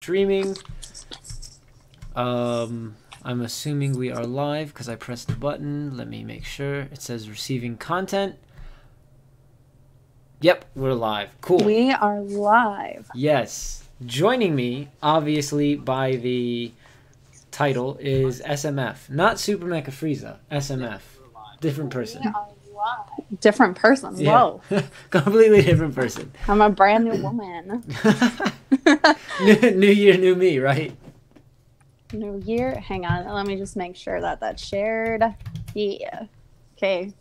streaming. I'm assuming we are live because I pressed the button. Let me make sure. It says receiving content. Yep, we're live. Cool. We are live. Yes. Joining me, obviously, by the title is SMF. Not Super Mecha Frieza. SMF. Different person. We are live. Different person. Yeah. Whoa. Completely different person. I'm a brand new woman. New year, new me, right? New year. Hang on. Let me just make sure that that's shared. Yeah. Okay.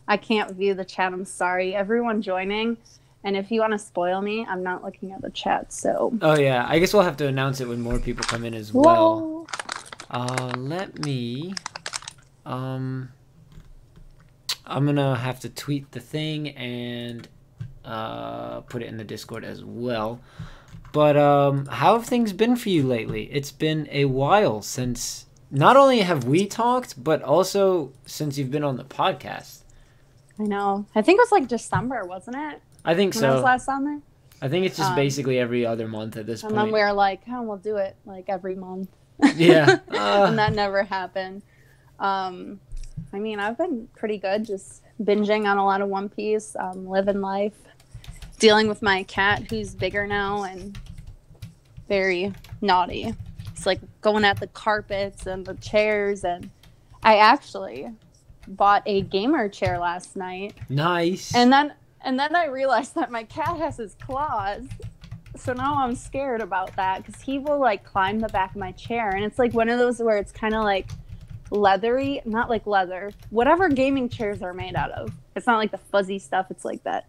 I can't view the chat. I'm sorry. Everyone joining. And if you want to spoil me, I'm not looking at the chat, so. Oh, yeah. I guess we'll have to announce it when more people come in as well. Let me... I'm gonna have to tweet the thing and put it in the Discord as well. But how have things been for you lately? It's been a while since... Not only have we talked, but also since you've been on the podcast. I know. I think it was like December, wasn't it? I think when so. I was last on there? I think it's just basically every other month at this point. And then we were like, oh, we'll do it like every month. Yeah. And that never happened. I mean, I've been pretty good, just binging on a lot of One Piece, living life, dealing with my cat who's bigger now and very naughty. It's like going at the carpets and the chairs, and I actually bought a gamer chair last night. Nice. And then I realized that my cat has his claws. So now I'm scared about that because he will like climb the back of my chair, and it's like one of those where it's kind of like leathery, not like leather, whatever gaming chairs are made out of. It's not like the fuzzy stuff. It's like that.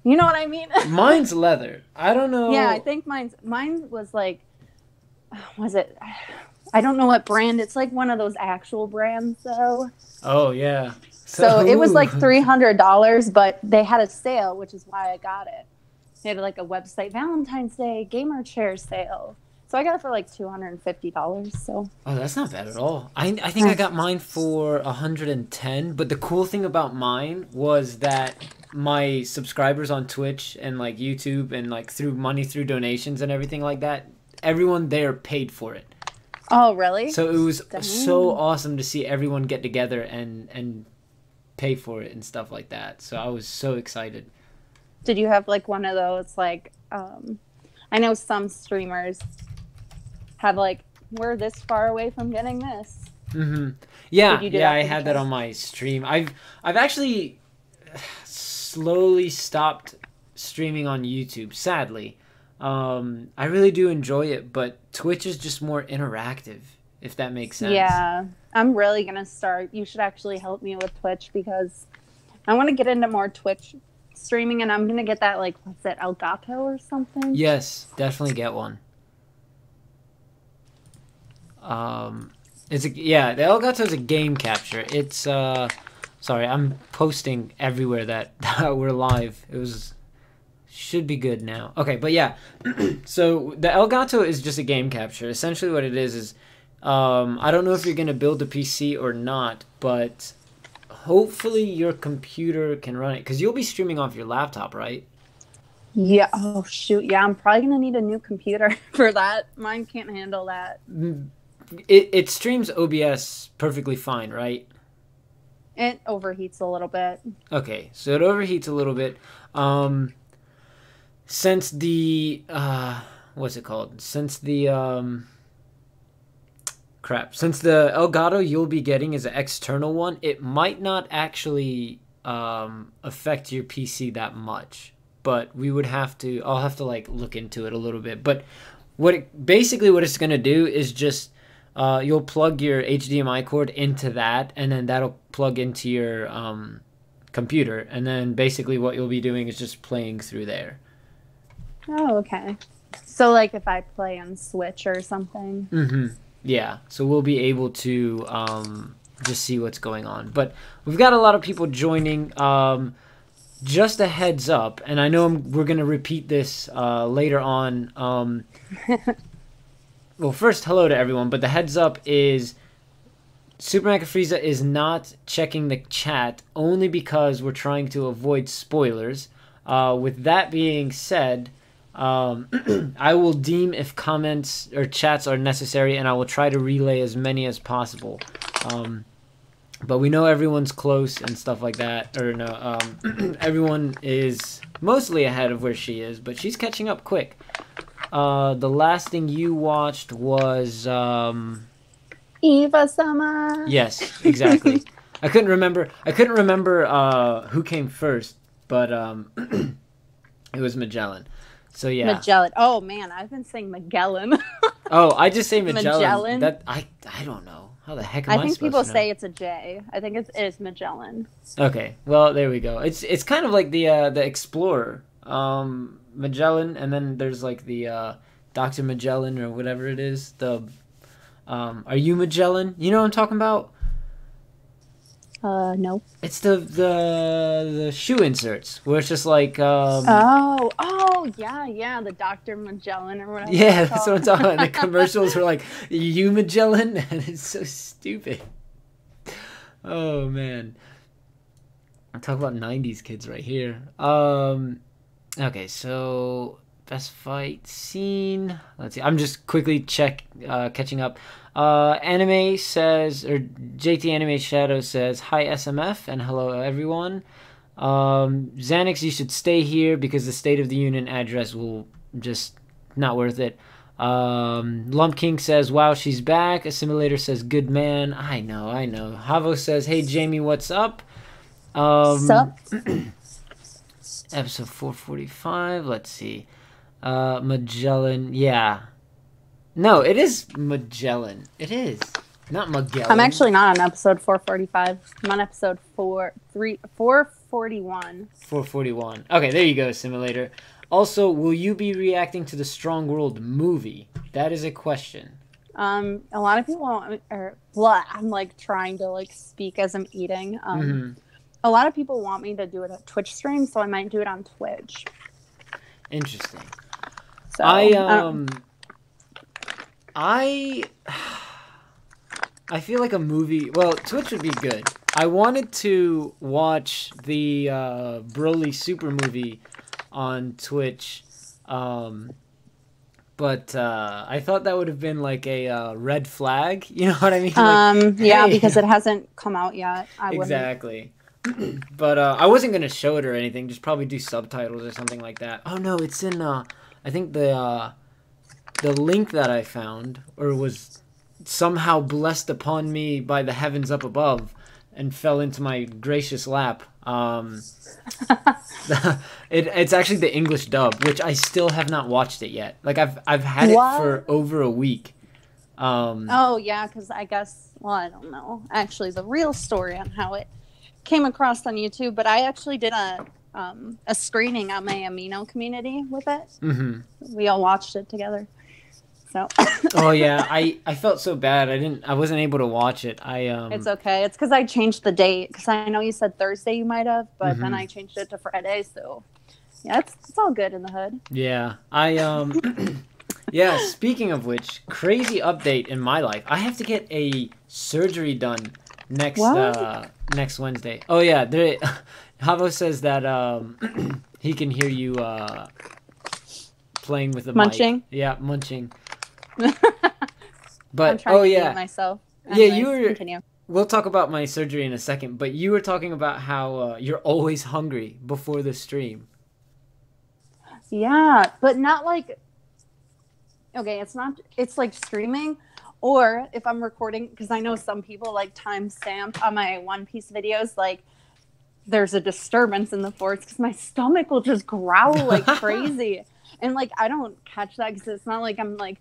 You know what I mean? Mine's leather. I don't know. Yeah, I think mine was like, was it? I don't know what brand. It's like one of those actual brands though. Oh yeah. So it was like $300, but they had a sale, which is why I got it. They had like a website Valentine's Day gamer chair sale. So I got it for like $250. So. Oh, that's not bad at all. I think I got mine for 110. But the cool thing about mine was that my subscribers on Twitch and like YouTube and like through donations and everything like that, everyone there paid for it. Oh, really? So it was so awesome to see everyone get together and pay for it and stuff like that. So I was so excited. Did you have like one of those like I know some streamers have like, we're this far away from getting this. Mm-hmm. Yeah, yeah, I had chest? that on my stream. I've actually slowly stopped streaming on YouTube, sadly. I really do enjoy it, but Twitch is just more interactive, if that makes sense. Yeah, I'm really going to start. You should actually help me with Twitch because I want to get into more Twitch streaming, and I'm going to get that, like, what's it, Elgato or something? Yes, definitely get one. The Elgato is a game capture. It's, sorry, I'm posting everywhere that we're live. Should be good now. Okay, but yeah. So the Elgato is just a game capture. Essentially what it is I don't know if you're going to build a PC or not, but hopefully your computer can run it. Because you'll be streaming off your laptop, right? Yeah. Oh, shoot. Yeah, I'm probably going to need a new computer for that. Mine can't handle that. It streams OBS perfectly fine, right? It overheats a little bit. Okay, so it overheats a little bit. Since the what's it called? Since the Elgato you'll be getting is an external one, it might not actually affect your PC that much. But I'll have to like look into it a little bit. But what it's gonna do is just you'll plug your HDMI cord into that, and then that'll plug into your computer, and then basically what you'll be doing is just playing through there. Oh, okay. So, like, if I play on Switch or something? Mm-hmm. Yeah, so we'll be able to just see what's going on. But we've got a lot of people joining. Just a heads up, and I know we're going to repeat this later on. Well, first, hello to everyone, but the heads up is Super Mecha Frieza is not checking the chat only because we're trying to avoid spoilers. With that being said... I will deem if comments or chats are necessary, and I will try to relay as many as possible. But we know everyone's close and stuff like that. Or no, everyone is mostly ahead of where she is, but she's catching up quick. The last thing you watched was Eva Summer. yes, exactly. I couldn't remember who came first, but it was Magellan. So yeah. Magellan. Oh man, I've been saying Magellan. Oh, I just say Magellan. Magellan? That I don't know. How the heck am I I think supposed people to know? say it's a J. I think it is Magellan. Okay, well there we go. It's kind of like the Explorer, Magellan, and then there's like the Dr. Magellan or whatever it is. The are you Magellan? You know what I'm talking about? No. It's the shoe inserts where it's just like Oh, yeah, the Dr. Magellan or whatever. yeah, that's what I'm talking about. The commercials were like, you Magellan? And it's so stupid. Oh, man. I'm talking about 90s kids right here. Okay, so best fight scene. Let's see. I'm just quickly catching up. Anime says, or JT Anime Shadow says, hi SMF and hello everyone. Xanax, you should stay here because the State of the Union address will just not worth it. Lump King says, wow, she's back. Assimilator says, good man. I know. Havo says, hey Jamie, what's up? Sup? Episode 445. Let's see. Magellan. Yeah. No, it is Magellan. It is. Not Magellan. I'm actually not on episode 445. I'm on episode 441. 441. Okay, there you go, Simulator. Also, will you be reacting to the Strong World movie? That is a question. A lot of people I'm like trying to like speak as I'm eating. A lot of people want me to do it at Twitch stream, so I might do it on Twitch. Interesting. So I feel like a movie. Well, Twitch would be good. I wanted to watch the Broly Super movie on Twitch, but I thought that would have been like a red flag. You know what I mean? Like, yeah, hey. because it hasn't come out yet. Exactly. But I wasn't gonna show it or anything. Just probably do subtitles or something like that. Oh no, it's in. I think the link that I found or was somehow blessed upon me by the heavens up above and fell into my gracious lap. It's actually the English dub, which I still have not watched it yet. Like I've had it for over a week. Oh yeah, because I guess I don't know actually the real story on how it came across on YouTube, but I actually did a screening on my Amino community with it. Mm-hmm. We all watched it together. So. Oh yeah, I felt so bad. I wasn't able to watch it. It's okay. It's because I changed the date. Because I know you said Thursday you might have, but then I changed it to Friday. So yeah, it's all good in the hood. Yeah, yeah. Speaking of which, crazy update in my life. I have to get a surgery done next Wednesday. Oh yeah, Havo says that he can hear you playing with the munching. Mic. Yeah, munching. But I'm trying to do it myself. Anyways, yeah, you were. Continue. We'll talk about my surgery in a second, but you were talking about how you're always hungry before the stream. Yeah, but not like. Okay, it's not. It's like streaming, or if I'm recording, because I know some people like timestamp on my One Piece videos, like there's a disturbance in the forest because my stomach will just growl like crazy, and like I don't catch that because it's not like I'm like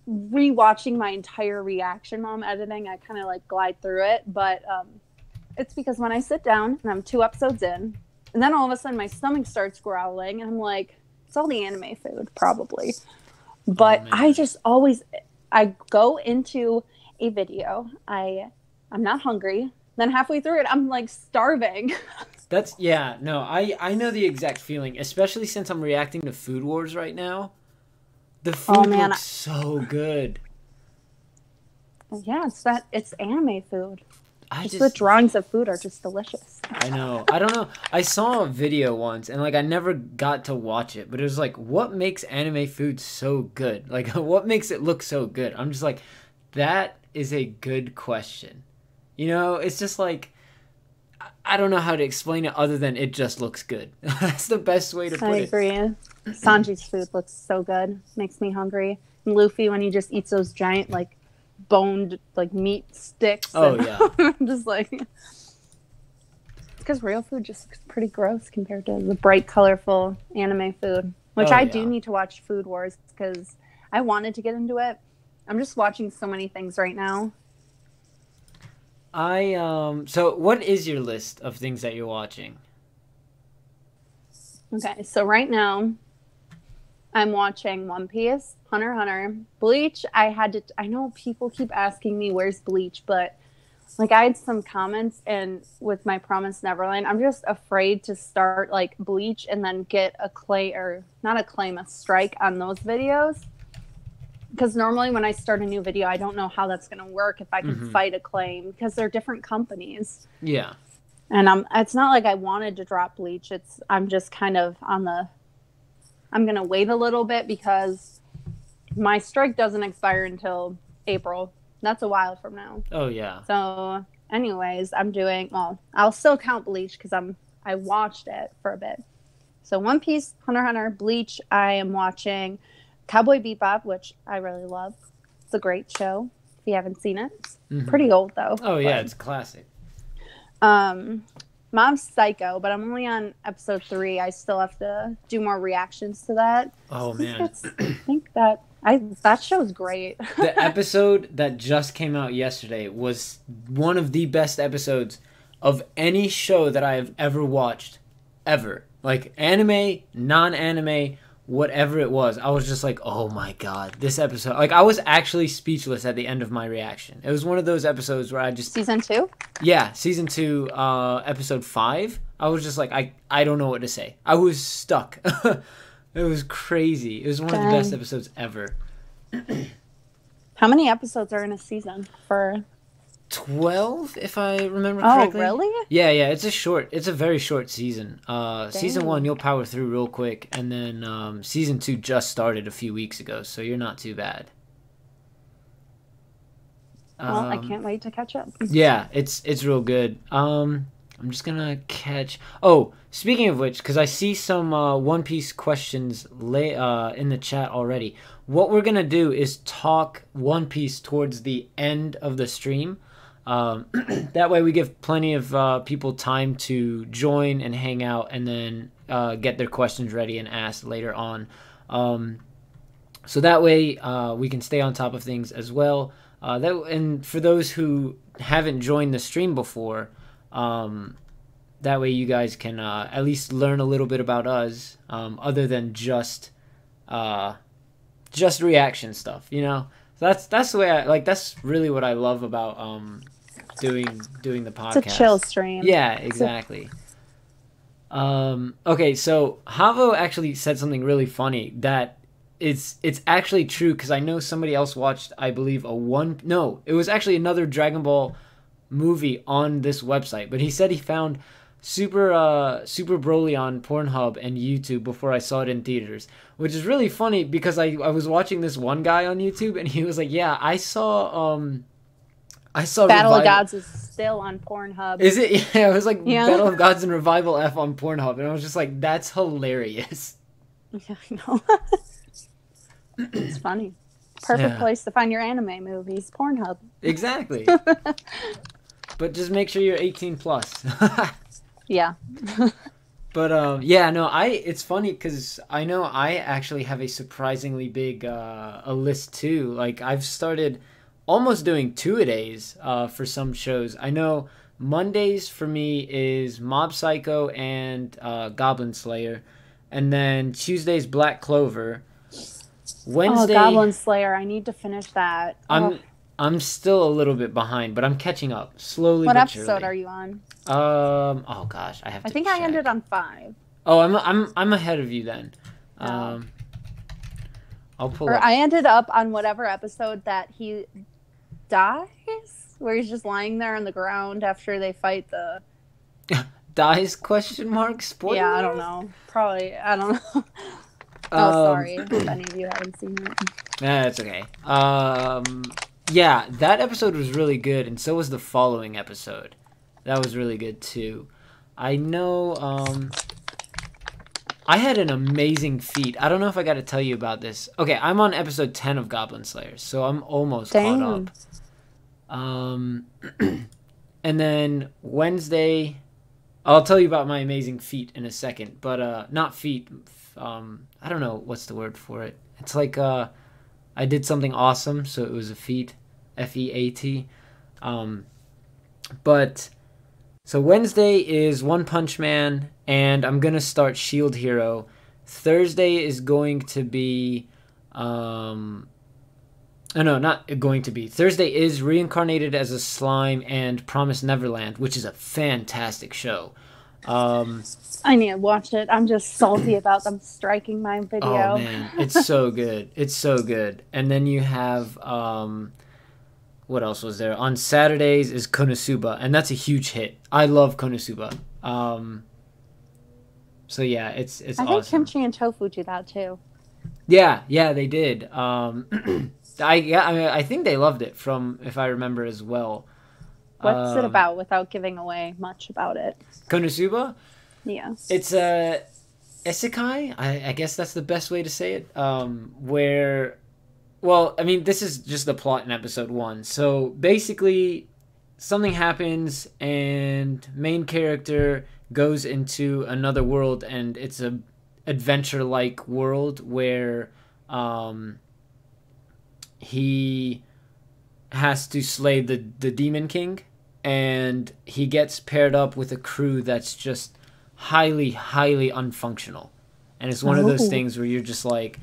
rewatching my entire reaction while I'm editing. I kind of like glide through it, but it's because when I sit down and I'm 2 episodes in, and then all of a sudden my stomach starts growling, and I'm like, it's all the anime food, probably. But I just always, I go into a video, I'm not hungry, then halfway through it, I'm like starving. I know the exact feeling, especially since I'm reacting to Food Wars right now. The food looks so good. Yeah, it's anime food. The drawings of food are just delicious. I know. I don't know. I saw a video once and like I never got to watch it, but it was like, what makes anime food so good? Like, what makes it look so good? I'm just like, that is a good question. You know, it's just like, I don't know how to explain it other than it just looks good. That's the best way to put I it. agree. Sanji's food looks so good. Makes me hungry. And Luffy, when he just eats those giant, like, boned, like, meat sticks. Oh, and yeah. I'm just like... Because real food just looks pretty gross compared to the bright, colorful anime food. Which Oh, I yeah. do need to watch Food Wars because I wanted to get into it. I'm just watching so many things right now. So what is your list of things that you're watching? Okay, so right now I'm watching One Piece, Hunter x Hunter, Bleach. I know people keep asking me where's Bleach, but like I had some comments and with my Promise Neverland, I'm just afraid to start like Bleach and then get a strike on those videos. Because normally when I start a new video, I don't know how that's going to work if I can fight a claim because they're different companies. Yeah. And it's not like I wanted to drop Bleach. I'm just kind of I'm going to wait a little bit because my strike doesn't expire until April. That's a while from now. Oh, yeah. So anyways, I'll still count Bleach because I watched it for a bit. So One Piece, Hunter x Hunter, Bleach, I am watching Cowboy Bebop, which I really love. It's a great show. If you haven't seen it, it's pretty old though. Oh yeah, it's classic. Mom's Psycho, but I'm only on episode 3. I still have to do more reactions to that. Oh man, that show's great. The episode that just came out yesterday was one of the best episodes of any show that I have ever watched, ever. Like anime, non-anime, whatever it was. I was just like, oh my god, this episode. Like I was actually speechless at the end of my reaction. It was one of those episodes where I just... Season 2? Yeah, season 2, episode 5. I was just like, I don't know what to say. I was stuck. It was crazy. It was one of the best episodes ever. How many episodes are in a season for... 12, if I remember correctly. Oh, really? Yeah, it's a very short season. Season 1 you'll power through real quick, and then season 2 just started a few weeks ago, so you're not too bad. Well, I can't wait to catch up. Yeah, it's real good. I'm just gonna catch... Oh, speaking of which, because I see some One Piece questions in the chat already. What we're gonna do is talk One Piece towards the end of the stream. That way we give plenty of people time to join and hang out and then get their questions ready and asked later on. So that way we can stay on top of things as well. And for those who haven't joined the stream before, that way you guys can at least learn a little bit about us, other than just reaction stuff, you know. So that's the way that's really what I love about doing the podcast. It's a chill stream. Yeah, exactly. Okay, so Havo actually said something really funny that it's actually true, because I know somebody else watched, I believe, it was actually another Dragon Ball movie on this website, but he said he found Super Broly on Pornhub and YouTube before I saw it in theaters, which is really funny because I was watching this one guy on YouTube and he was like, yeah, I saw Battle of Gods is still on Pornhub. Is it? Yeah, it was like Battle of Gods and Revival F on Pornhub, and I was just like, that's hilarious. Yeah, I know. It's funny. Perfect place to find your anime movies, Pornhub. Exactly. But just make sure you're 18 plus. Yeah. But it's funny because I know I actually have a surprisingly big a list too. Like I've started almost doing 2-a-days for some shows. I know Mondays for me is Mob Psycho and Goblin Slayer, and then Tuesday's Black Clover. Wednesday, Goblin Slayer, I need to finish that. I'm still a little bit behind, but I'm catching up slowly. What but episode surely. are you on? Oh gosh, I think check. I ended on 5. Oh, I'm ahead of you then. I'll pull up. I ended up on whatever episode that he dies, where he's just lying there on the ground after they fight the dies? Question mark. Spoiler. Yeah, I don't know. Probably, I don't know. Sorry if any of you haven't seen it. Nah, it's okay. Yeah, that episode was really good, and so was the following episode. That was really good too. I know. I had an amazing feat. I don't know if I got to tell you about this. Okay, I'm on episode 10 of Goblin Slayers, so I'm almost caught up. And then Wednesday, I'll tell you about my amazing feat in a second, but not feat. I don't know what's the word for it. It's like I did something awesome, so it was a feat, F-E-A-T. But so Wednesday is One Punch Man, and I'm gonna start Shield Hero. Thursday is going to be oh, no, not going to be. Thursday is Reincarnated as a Slime and Promised Neverland, which is a fantastic show. I need to watch it. I'm just salty about them striking my video. Oh, man. It's so good. It's so good. And then you have, what else was there? On Saturdays is Konosuba, and that's a huge hit. I love Konosuba. So, yeah, it's awesome. I think Kimchi and Tofu do that, too. Yeah, they did. I think they loved it, from if I remember as well. What's it about without giving away much about it? Konosuba? Yeah. It's a isekai, I guess that's the best way to say it, where, well, I mean, this is just the plot in episode 1. So basically, something happens and main character goes into another world, and it's a adventure-like world where he has to slay the Demon King, and he gets paired up with a crew that's just highly unfunctional. And it's one of those things where you're just like,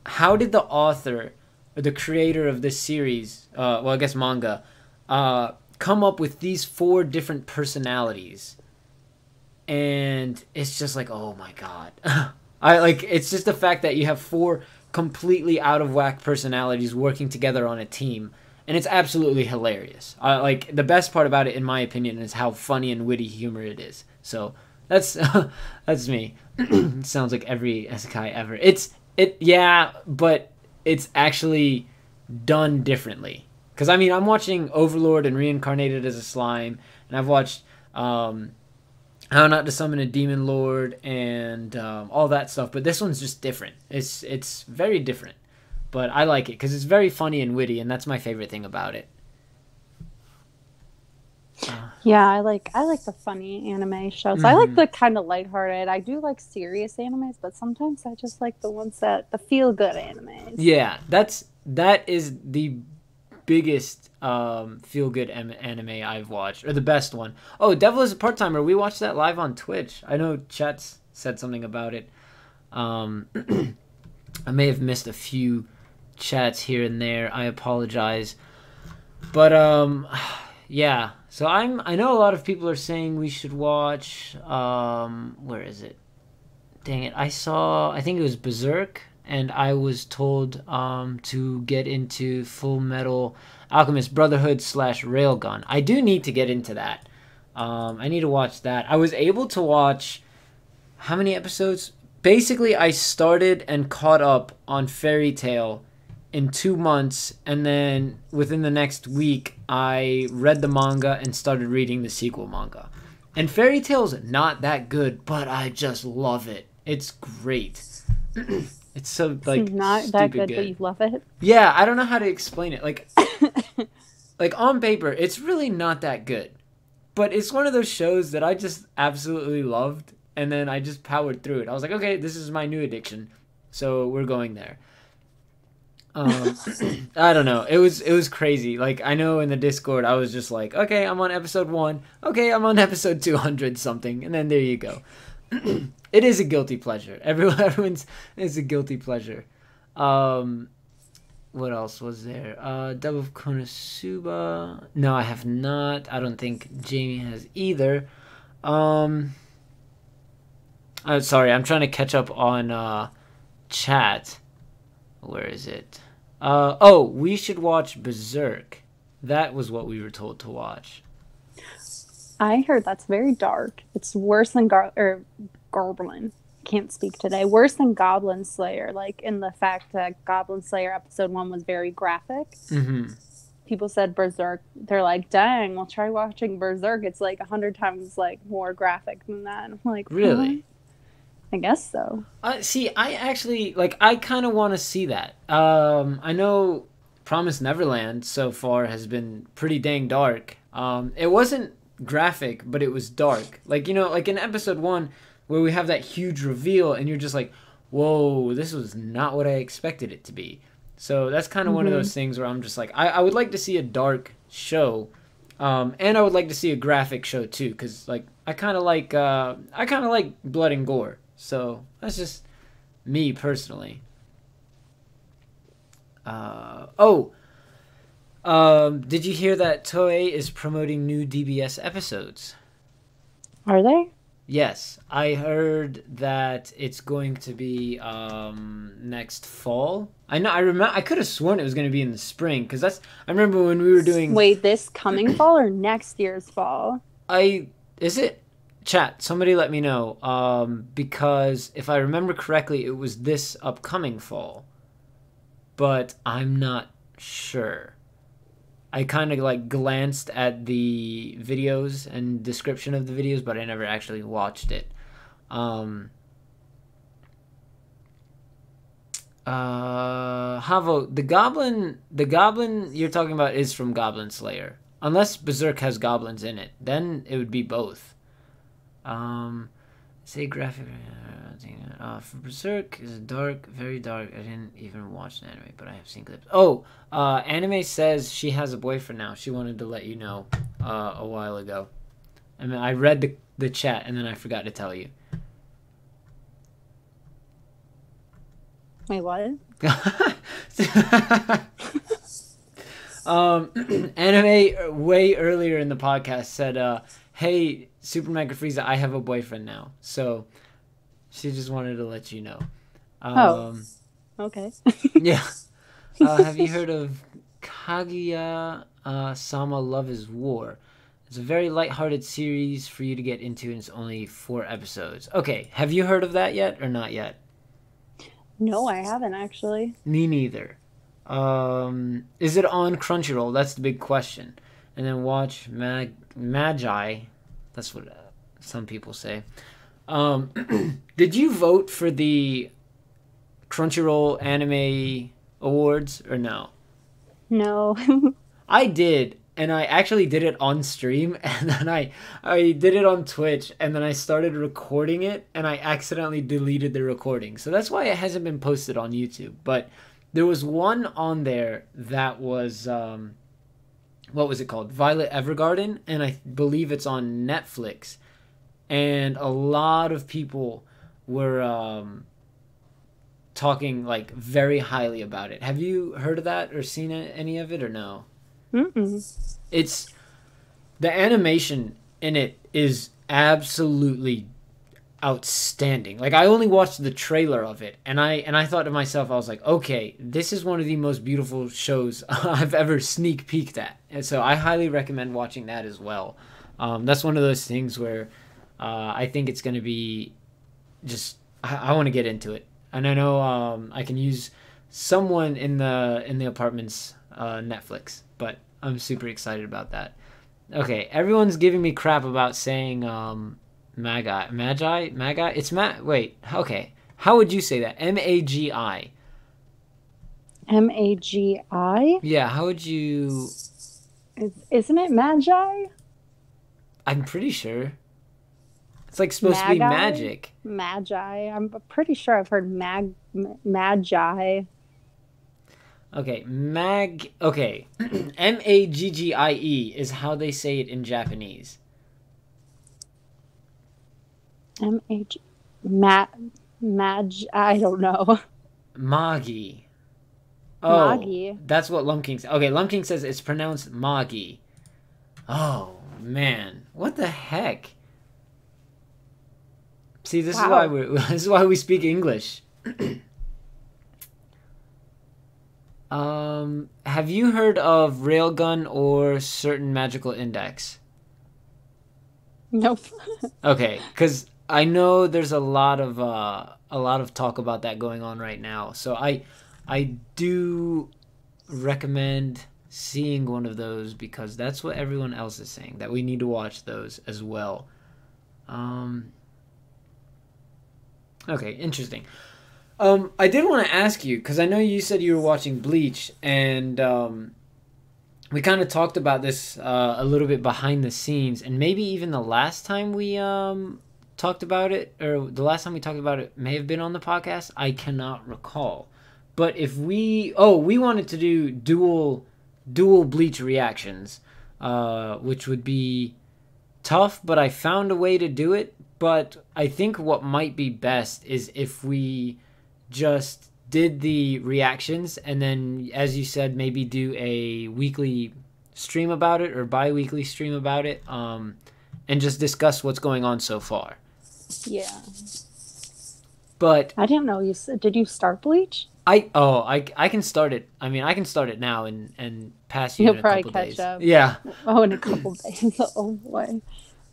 how did the author or the creator of this series, well, I guess manga, come up with these 4 different personalities? And it's just like, oh my god. It's just the fact that you have 4 completely out of whack personalities working together on a team, and it's absolutely hilarious. The best part about it, in my opinion, is how funny and witty humor it is. So that's that's me. It sounds like every isekai ever. But it's actually done differently. Because I mean, I'm watching Overlord and Reincarnated as a Slime, and I've watched How Not to Summon a Demon Lord and all that stuff, but this one's just different. It's very different, but I like it because it's very funny and witty, and that's my favorite thing about it. Yeah, I like the funny anime shows. Mm-hmm. I like the kind of lighthearted. I do like serious animes, but sometimes I just like the ones the feel good animes. Yeah, that is the biggest feel good anime I've watched, or the best one. Oh, Devil is a Part-Timer. We watched that live on Twitch. I know Chat's said something about it. I may have missed a few chats here and there. I apologize. But yeah. So I know a lot of people are saying we should watch where is it? Dang it. I think it was Berserk, and I was told to get into Full Metal Alchemist Brotherhood / Railgun. I do need to get into that. I need to watch that. I was able to watch how many episodes? Basically, I started and caught up on Fairy Tail in 2 months, and then within the next week, I read the manga and started reading the sequel manga. And Fairy Tail's not that good, but I just love it. It's great. It's so like not that good, but you love it. Yeah, I don't know how to explain it. Like on paper, it's really not that good, but it's one of those shows that I just absolutely loved, and then I just powered through it. I was like, okay, this is my new addiction, so we're going there. I don't know. It was crazy. Like, I know in the Discord, I was just like, okay, I'm on episode 1. Okay, I'm on episode 200 something, and then there you go. It is a guilty pleasure. Everyone's it's a guilty pleasure. What else was there? Devil of Konosuba. No, I have not. I don't think Jamie has either. Sorry, I'm trying to catch up on chat. Where is it? We should watch Berserk. That was what we were told to watch. I heard that's very dark. It's worse than Goblin. Can't speak today. Worse than Goblin Slayer. Like in the fact that Goblin Slayer episode 1 was very graphic. Mm-hmm. People said Berserk. They're like, dang, well, try watching Berserk. It's like 100 times like more graphic than that. I'm like, Really? I guess so. See, I actually like. I kind of want to see that. I know Promise Neverland so far has been pretty dang dark. It wasn't graphic, but it was dark. Like like in episode 1, where we have that huge reveal, and you're just like, "Whoa, this was not what I expected it to be." So that's kind of one of those things where I'm just like, I would like to see a dark show, and I would like to see a graphic show too, because like I kind of like blood and gore. So that's just me personally. Did you hear that Toei is promoting new DBS episodes? Are they? Yes, I heard that it's going to be next fall. I know. I remember. I could have sworn it was going to be in the spring because I remember when we were doing. Wait, this coming fall or next year's fall? Is it? Chat, somebody let me know. Because if I remember correctly, it was this upcoming fall, but I'm not sure. I kind of like glanced at the videos and description of the videos, but I never actually watched it. Havo, the goblin you're talking about is from Goblin Slayer. Unless Berserk has goblins in it, then it would be both. Say graphic. For Berserk is dark, very dark. I didn't even watch the anime, but I have seen clips. Anime says she has a boyfriend now. She wanted to let you know a while ago. I mean, I read the chat and then I forgot to tell you. Wait, what? Anime way earlier in the podcast said, "Hey, Super Mega Frieza, I have a boyfriend now." So she just wanted to let you know. Okay. Yeah. Have you heard of Kaguya Sama Love is War? It's a very lighthearted series for you to get into, and it's only 4 episodes. Okay, have you heard of that yet or not yet? No, I haven't actually. Me neither. Is it on Crunchyroll? That's the big question. And then watch Magi. That's what some people say. Did you vote for the Crunchyroll Anime Awards or no? No. I did, and I actually did it on stream, and then I did it on Twitch, and then I started recording it, and I accidentally deleted the recording. So that's why it hasn't been posted on YouTube. But there was one on there that was, what was it called? Violet Evergarden, and I believe it's on Netflix. And a lot of people were talking like very highly about it. Have you heard of that or seen any of it or no? Mm-mm. It's the animation in it is absolutely outstanding. Like I only watched the trailer of it, and I thought to myself, I was like, okay, this is one of the most beautiful shows I've ever sneak peeked at, and so I highly recommend watching that as well. That's one of those things where I think it's going to be just I want to get into it, and I know I can use someone in the apartment's Netflix, but I'm super excited about that. Okay, everyone's giving me crap about saying Magi. It's wait, okay. How would you say that? Magi. Magi? Yeah, how would you... Isn't it Magi? I'm pretty sure. It's like supposed to be magic. Magi. I'm pretty sure I've heard Magi. Okay, okay. Maggie is how they say it in Japanese. I don't know. Magi. Oh, Magi. That's what Lum King says. Okay, Lum King says it's pronounced Magi. Oh, man. What the heck? See, this is why this is why we speak English. Have you heard of Railgun or Certain Magical Index? Nope. Okay, because I know there's a lot of talk about that going on right now. So I do recommend seeing one of those because that's what everyone else is saying, that we need to watch those as well. Um, okay, interesting. I did want to ask you because I know you said you were watching Bleach, and we kind of talked about this a little bit behind the scenes, and maybe even the last time we talked about it, or the last time we talked about it, may have been on the podcast. I cannot recall. But if we wanted to do dual Bleach reactions, which would be tough, but I found a way to do it. But I think what might be best is if we just did the reactions and then, as you said, maybe do a weekly stream about it or bi-weekly stream about it, and just discuss what's going on so far. Yeah. But I didn't know you said. Did you start Bleach? I can start it. I mean, I can start it now and pass you You'll in a probably couple catch days. up. Yeah. Oh, in a couple days. Oh boy.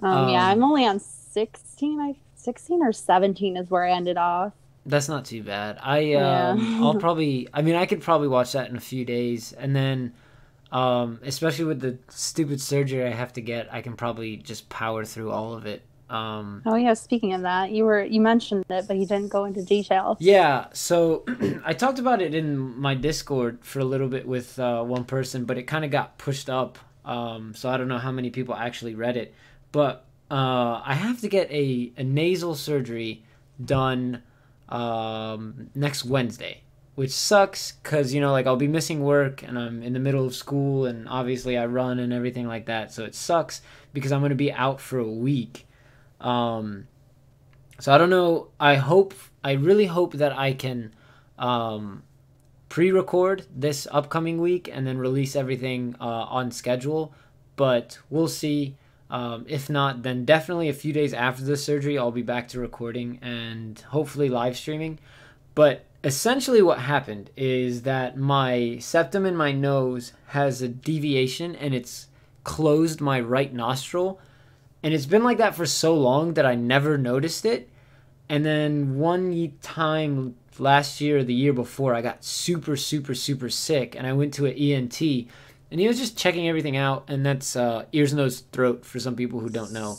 Yeah, I'm only on 16. 16 or 17 is where I ended off. That's not too bad. Yeah. I'll probably. I mean, I could probably watch that in a few days, and then, especially with the stupid surgery I have to get, I can probably just power through all of it. Oh yeah. Speaking of that, you mentioned it, but you didn't go into detail. Yeah. So I talked about it in my Discord for a little bit with one person, but it kind of got pushed up. So I don't know how many people actually read it, but I have to get a nasal surgery done next Wednesday, which sucks because, you know, like I'll be missing work and I'm in the middle of school and obviously I run and everything like that. So it sucks because I'm going to be out for a week. So I don't know. I really hope that I can pre-record this upcoming week and then release everything on schedule. But we'll see. If not, then definitely a few days after the surgery, I'll be back to recording and hopefully live streaming. But essentially what happened is that my septum in my nose has a deviation and it's closed my right nostril. And it's been like that for so long that I never noticed it. And then one time last year or the year before, I got super, super, super sick. And I went to an ENT. And he was just checking everything out. And that's ears, nose, throat for some people who don't know.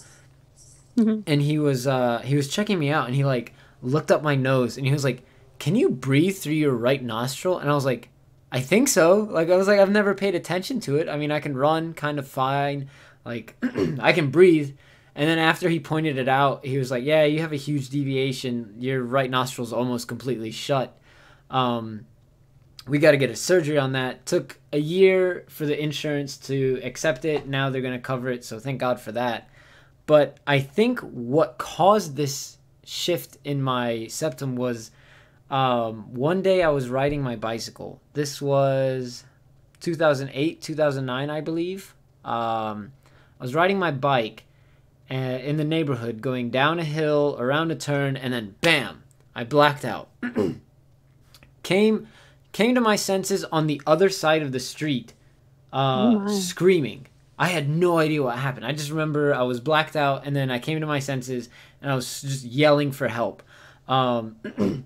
Mm-hmm. And he was checking me out. And he like looked up my nose. And he was like, "Can you breathe through your right nostril?" And I was like, "I think so." Like I was like, I've never paid attention to it. I mean, I can run kind of fine. Like I can breathe. And then after he pointed it out, he was like, "Yeah, you have a huge deviation. Your right nostril's almost completely shut. We got to get a surgery on that." Took a year for the insurance to accept it. Now they're going to cover it, so thank God for that. But I think what caused this shift in my septum was one day I was riding my bicycle. This was 2008, 2009, I believe. I was riding my bike in the neighborhood, going down a hill, around a turn, and then bam, I blacked out. Came to my senses on the other side of the street, screaming. I had no idea what happened. I just remember I was blacked out, and then I came to my senses, and I was just yelling for help. And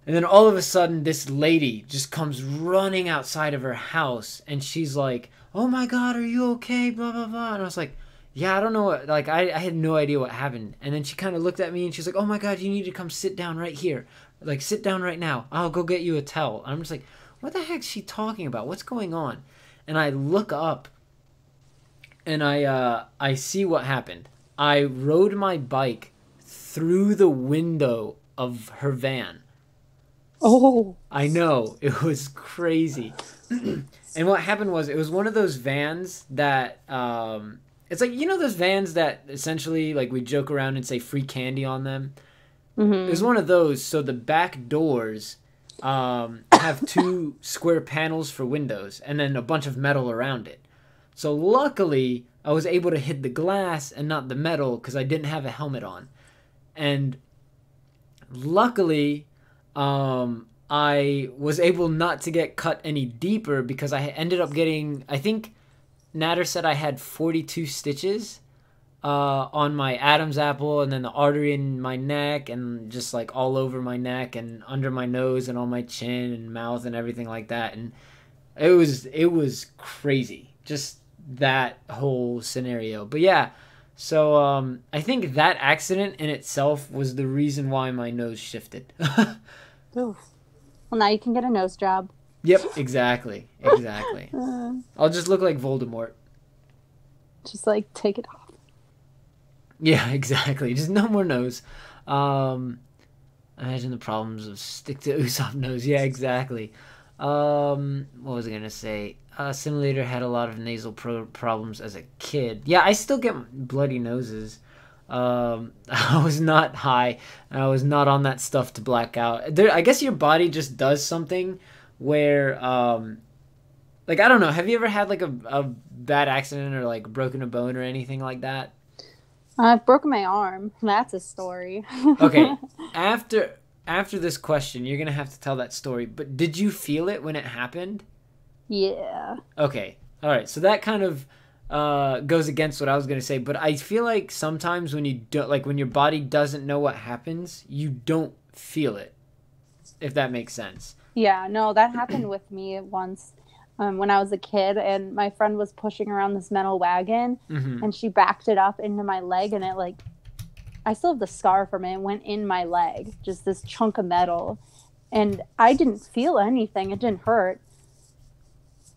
then all of a sudden, this lady just comes running outside of her house, and she's like, "Oh my God, are you okay?" Blah, blah, blah. And I was like, "Yeah, I don't know what," like, I had no idea what happened. And then she kind of looked at me, and she's like, "Oh my God, you need to come sit down right here. Like, sit down right now. I'll go get you a towel." And I'm just like, what the heck is she talking about? What's going on? And I look up, and I see what happened. I rode my bike through the window of her van. Oh. I know. It was crazy. And what happened was, it was one of those vans that, it's like, you know those vans that essentially, like, we joke around and say free candy on them? Mm-hmm. It was one of those. So the back doors have two square panels for windows and then a bunch of metal around it. So luckily, I was able to hit the glass and not the metal because I didn't have a helmet on. And luckily, I was able not to get cut any deeper because I ended up getting, I think Natter said I had 42 stitches. on my Adam's apple, and then the artery in my neck, and just like all over my neck and under my nose and on my chin and mouth and everything like that. And it was crazy, just that whole scenario. But yeah, so I think that accident in itself was the reason why my nose shifted. Oof. Well, now you can get a nose job. Yep, exactly. I'll just look like Voldemort. Just like take it off. Yeah, exactly. Just no more nose. Imagine the problems of stick to Usopp nose. Yeah, exactly. What was I gonna say? Simulator had a lot of nasal problems as a kid. Yeah, I still get bloody noses. I was not high. I was not on that stuff to black out. I guess your body just does something where, like, I don't know. Have you ever had like a bad accident or like broken a bone or anything like that? I've broken my arm. That's a story. Okay, after this question, you're gonna have to tell that story. But did you feel it when it happened? Yeah. Okay, all right. So that kind of goes against what I was gonna say. But I feel like sometimes when you don't, like when your body doesn't know what happens, you don't feel it. If that makes sense. Yeah. No, that happened with me once. When I was a kid, and my friend was pushing around this metal wagon, and she backed it up into my leg, and it like, I still have the scar from it. It went in my leg, just this chunk of metal, and I didn't feel anything. It didn't hurt,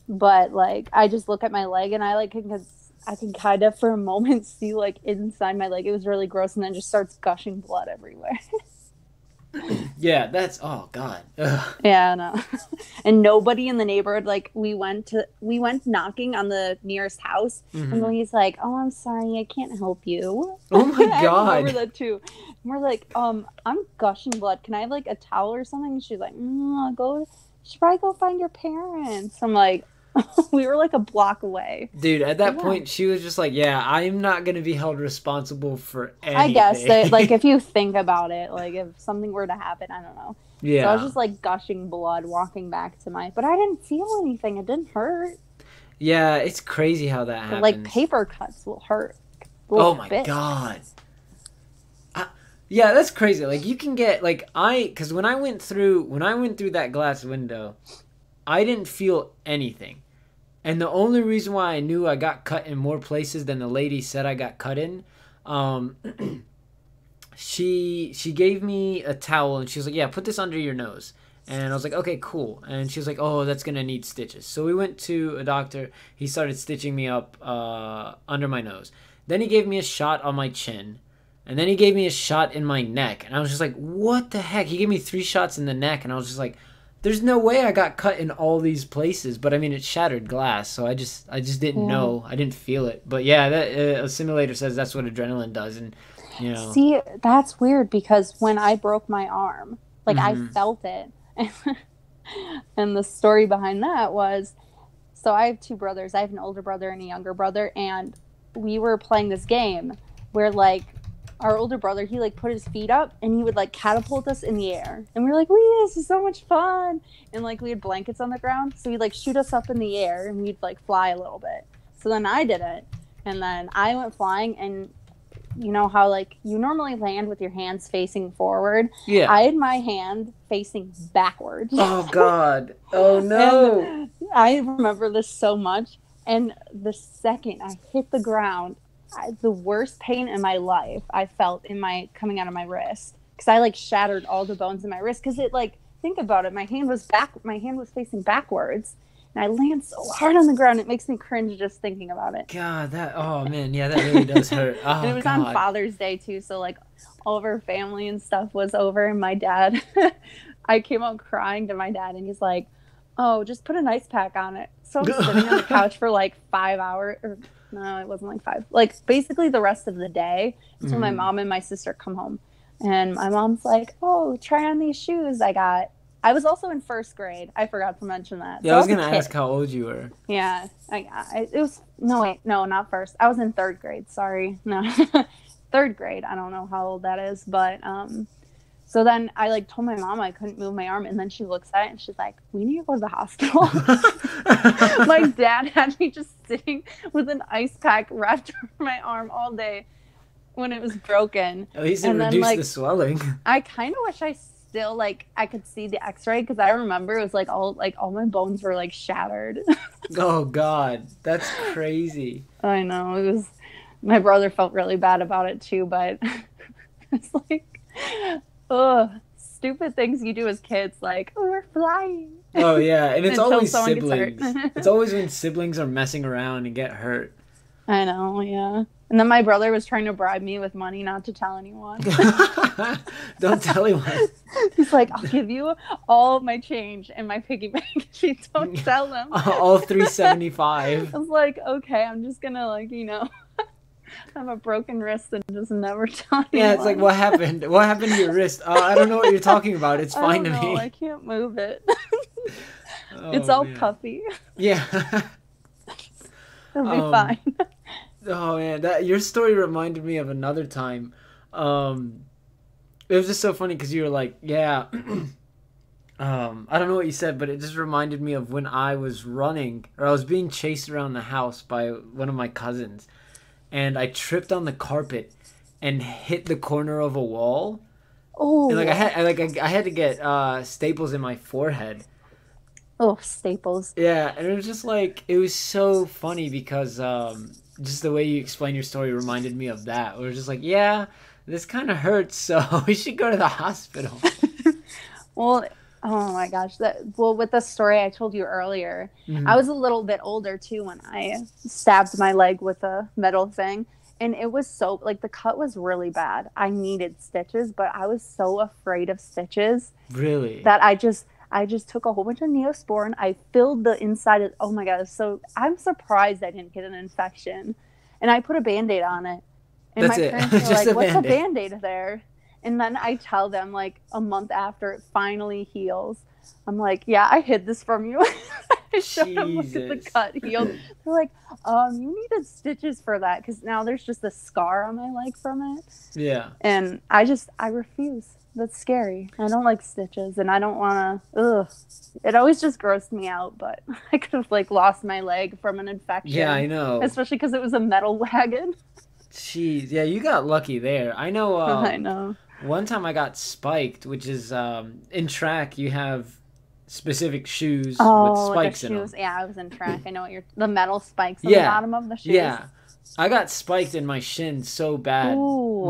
but like I just look at my leg, and I can kind of for a moment see like inside my leg. It was really gross, and then just starts gushing blood everywhere. Yeah, that's, oh god. Ugh. Yeah, no. And nobody in the neighborhood, like we went knocking on the nearest house, and he's like, "Oh, I'm sorry, I can't help you." Oh my god. I remember that too. And we're like, I'm gushing blood. Can I have like a towel or something? And she's like, you should probably go find your parents. I'm like, we were like a block away. Dude, at that point, she was just like, yeah, I'm not going to be held responsible for anything. I guess that, like, if you think about it, like, if something were to happen, I don't know. Yeah. So I was just, like, gushing blood walking back to but I didn't feel anything. It didn't hurt. Yeah, it's crazy how that happens. But, like, paper cuts will hurt. Oh, my God. Yeah, that's crazy. Like, you can get, like, because when I went through that glass window, I didn't feel anything. And the only reason why I knew I got cut in more places than the lady said I got cut in, she gave me a towel and she was like, yeah, put this under your nose. And I was like, okay, cool. And she was like, oh, that's going to need stitches. So we went to a doctor. He started stitching me up under my nose. Then he gave me a shot on my chin. And then he gave me a shot in my neck. And I was just like, what the heck? He gave me 3 shots in the neck. And I was just like, there's no way I got cut in all these places. But I mean, it's shattered glass. So I just didn't know. I didn't feel it. But yeah, that a simulator says that's what adrenaline does. And, you know. See, that's weird because when I broke my arm, like I felt it. And the story behind that was, so I have 2 brothers. I have an older brother and a younger brother. And we were playing this game where like, our older brother, he like put his feet up and he would like catapult us in the air. And we were like, wee, this is so much fun. And like we had blankets on the ground. So he'd like shoot us up in the air and we'd like fly a little bit. So then I did it. And then I went flying, and you know how like you normally land with your hands facing forward? Yeah. I had my hand facing backwards. Oh God. Oh no. And I remember this so much. And the second I hit the ground, the worst pain in my life I felt in coming out of my wrist, because I like shattered all the bones in my wrist, because it like, think about it, my hand was facing backwards and I land so hard on the ground it makes me cringe just thinking about it. God, oh man, yeah, that really does hurt. Oh, and it was on Father's Day too, so like all of our family and stuff was over, and my dad I came out crying to my dad, and he's like, oh, just put an ice pack on it. So I'm sitting on the couch for like 5 hours, or no, it wasn't like 5. Like basically the rest of the day until my mom and my sister come home. And my mom's like, "Oh, try on these shoes I got." I was also in 1st grade. I forgot to mention that. Yeah, so I was gonna ask how old you were. Yeah, it was not first. I was in 3rd grade. Sorry, no, 3rd grade. I don't know how old that is, but so then I like told my mom I couldn't move my arm, and then she looks at it and she's like, "We need to go to the hospital." Like dad had me just sitting with an ice pack wrapped around my arm all day when it was broken. At least it And then, reduced like, the swelling. I kind of wish I still, like, I could see the x-ray, because I remember it was like all my bones were like shattered. Oh God, that's crazy. I know, it was, my brother felt really bad about it too, but it's like, ugh, stupid things you do as kids, like, oh, we're flying. Oh yeah, and it's Until always someone gets hurt. siblings. It's always when siblings are messing around and get hurt. I know, yeah. And then my brother was trying to bribe me with money not to tell anyone. Don't tell anyone. He's like, I'll give you all of my change and my piggy bank if you don't tell them. All 375. I was like, okay, I'm just gonna, like, have a broken wrist and just never tell anyone. Yeah, it's like, what happened? What happened to your wrist? I don't know what you're talking about. It's fine to me. I can't move it. Oh, it's all man. puffy. Yeah. It'll be fine. Oh man, your story reminded me of another time. It was just so funny because you were like, yeah. I don't know what you said, but it just reminded me of when I was running, or I was being chased around the house by one of my cousins, and I tripped on the carpet and hit the corner of a wall. Oh. And I had to get staples in my forehead. Oh, staples. Yeah, and it was just like, it was so funny because just the way you explained your story reminded me of that. It was just like, yeah, this kind of hurts, so we should go to the hospital. Well, oh my gosh. With the story I told you earlier, I was a little bit older too when I stabbed my leg with a metal thing. And it was so, like, the cut was really bad. I needed stitches, but I was so afraid of stitches. Really? That I just took a whole bunch of Neosporin. I filled the inside of, oh my God. So I'm surprised I didn't get an infection. And I put a Band-Aid on it. And That's my it. parents were Just like, a what's Band-Aid. a Band-Aid there? And then I tell them, like, a month after it finally heals. I'm like, yeah, I hid this from you. I showed them, look at the cut healed. They're like, you needed stitches for that, because now there's just a scar on my leg from it. Yeah. And I refuse. That's scary. I don't like stitches, and I don't want to, It always just grossed me out, but I could have, like, lost my leg from an infection. Yeah, I know. Especially because it was a metal wagon. Jeez. Yeah, you got lucky there. I know. I know. One time I got spiked, which is, in track, you have specific shoes with spikes in them. Yeah, I was in track. I know what the metal spikes on the bottom of the shoes. Yeah. I got spiked in my shin so bad. Ooh.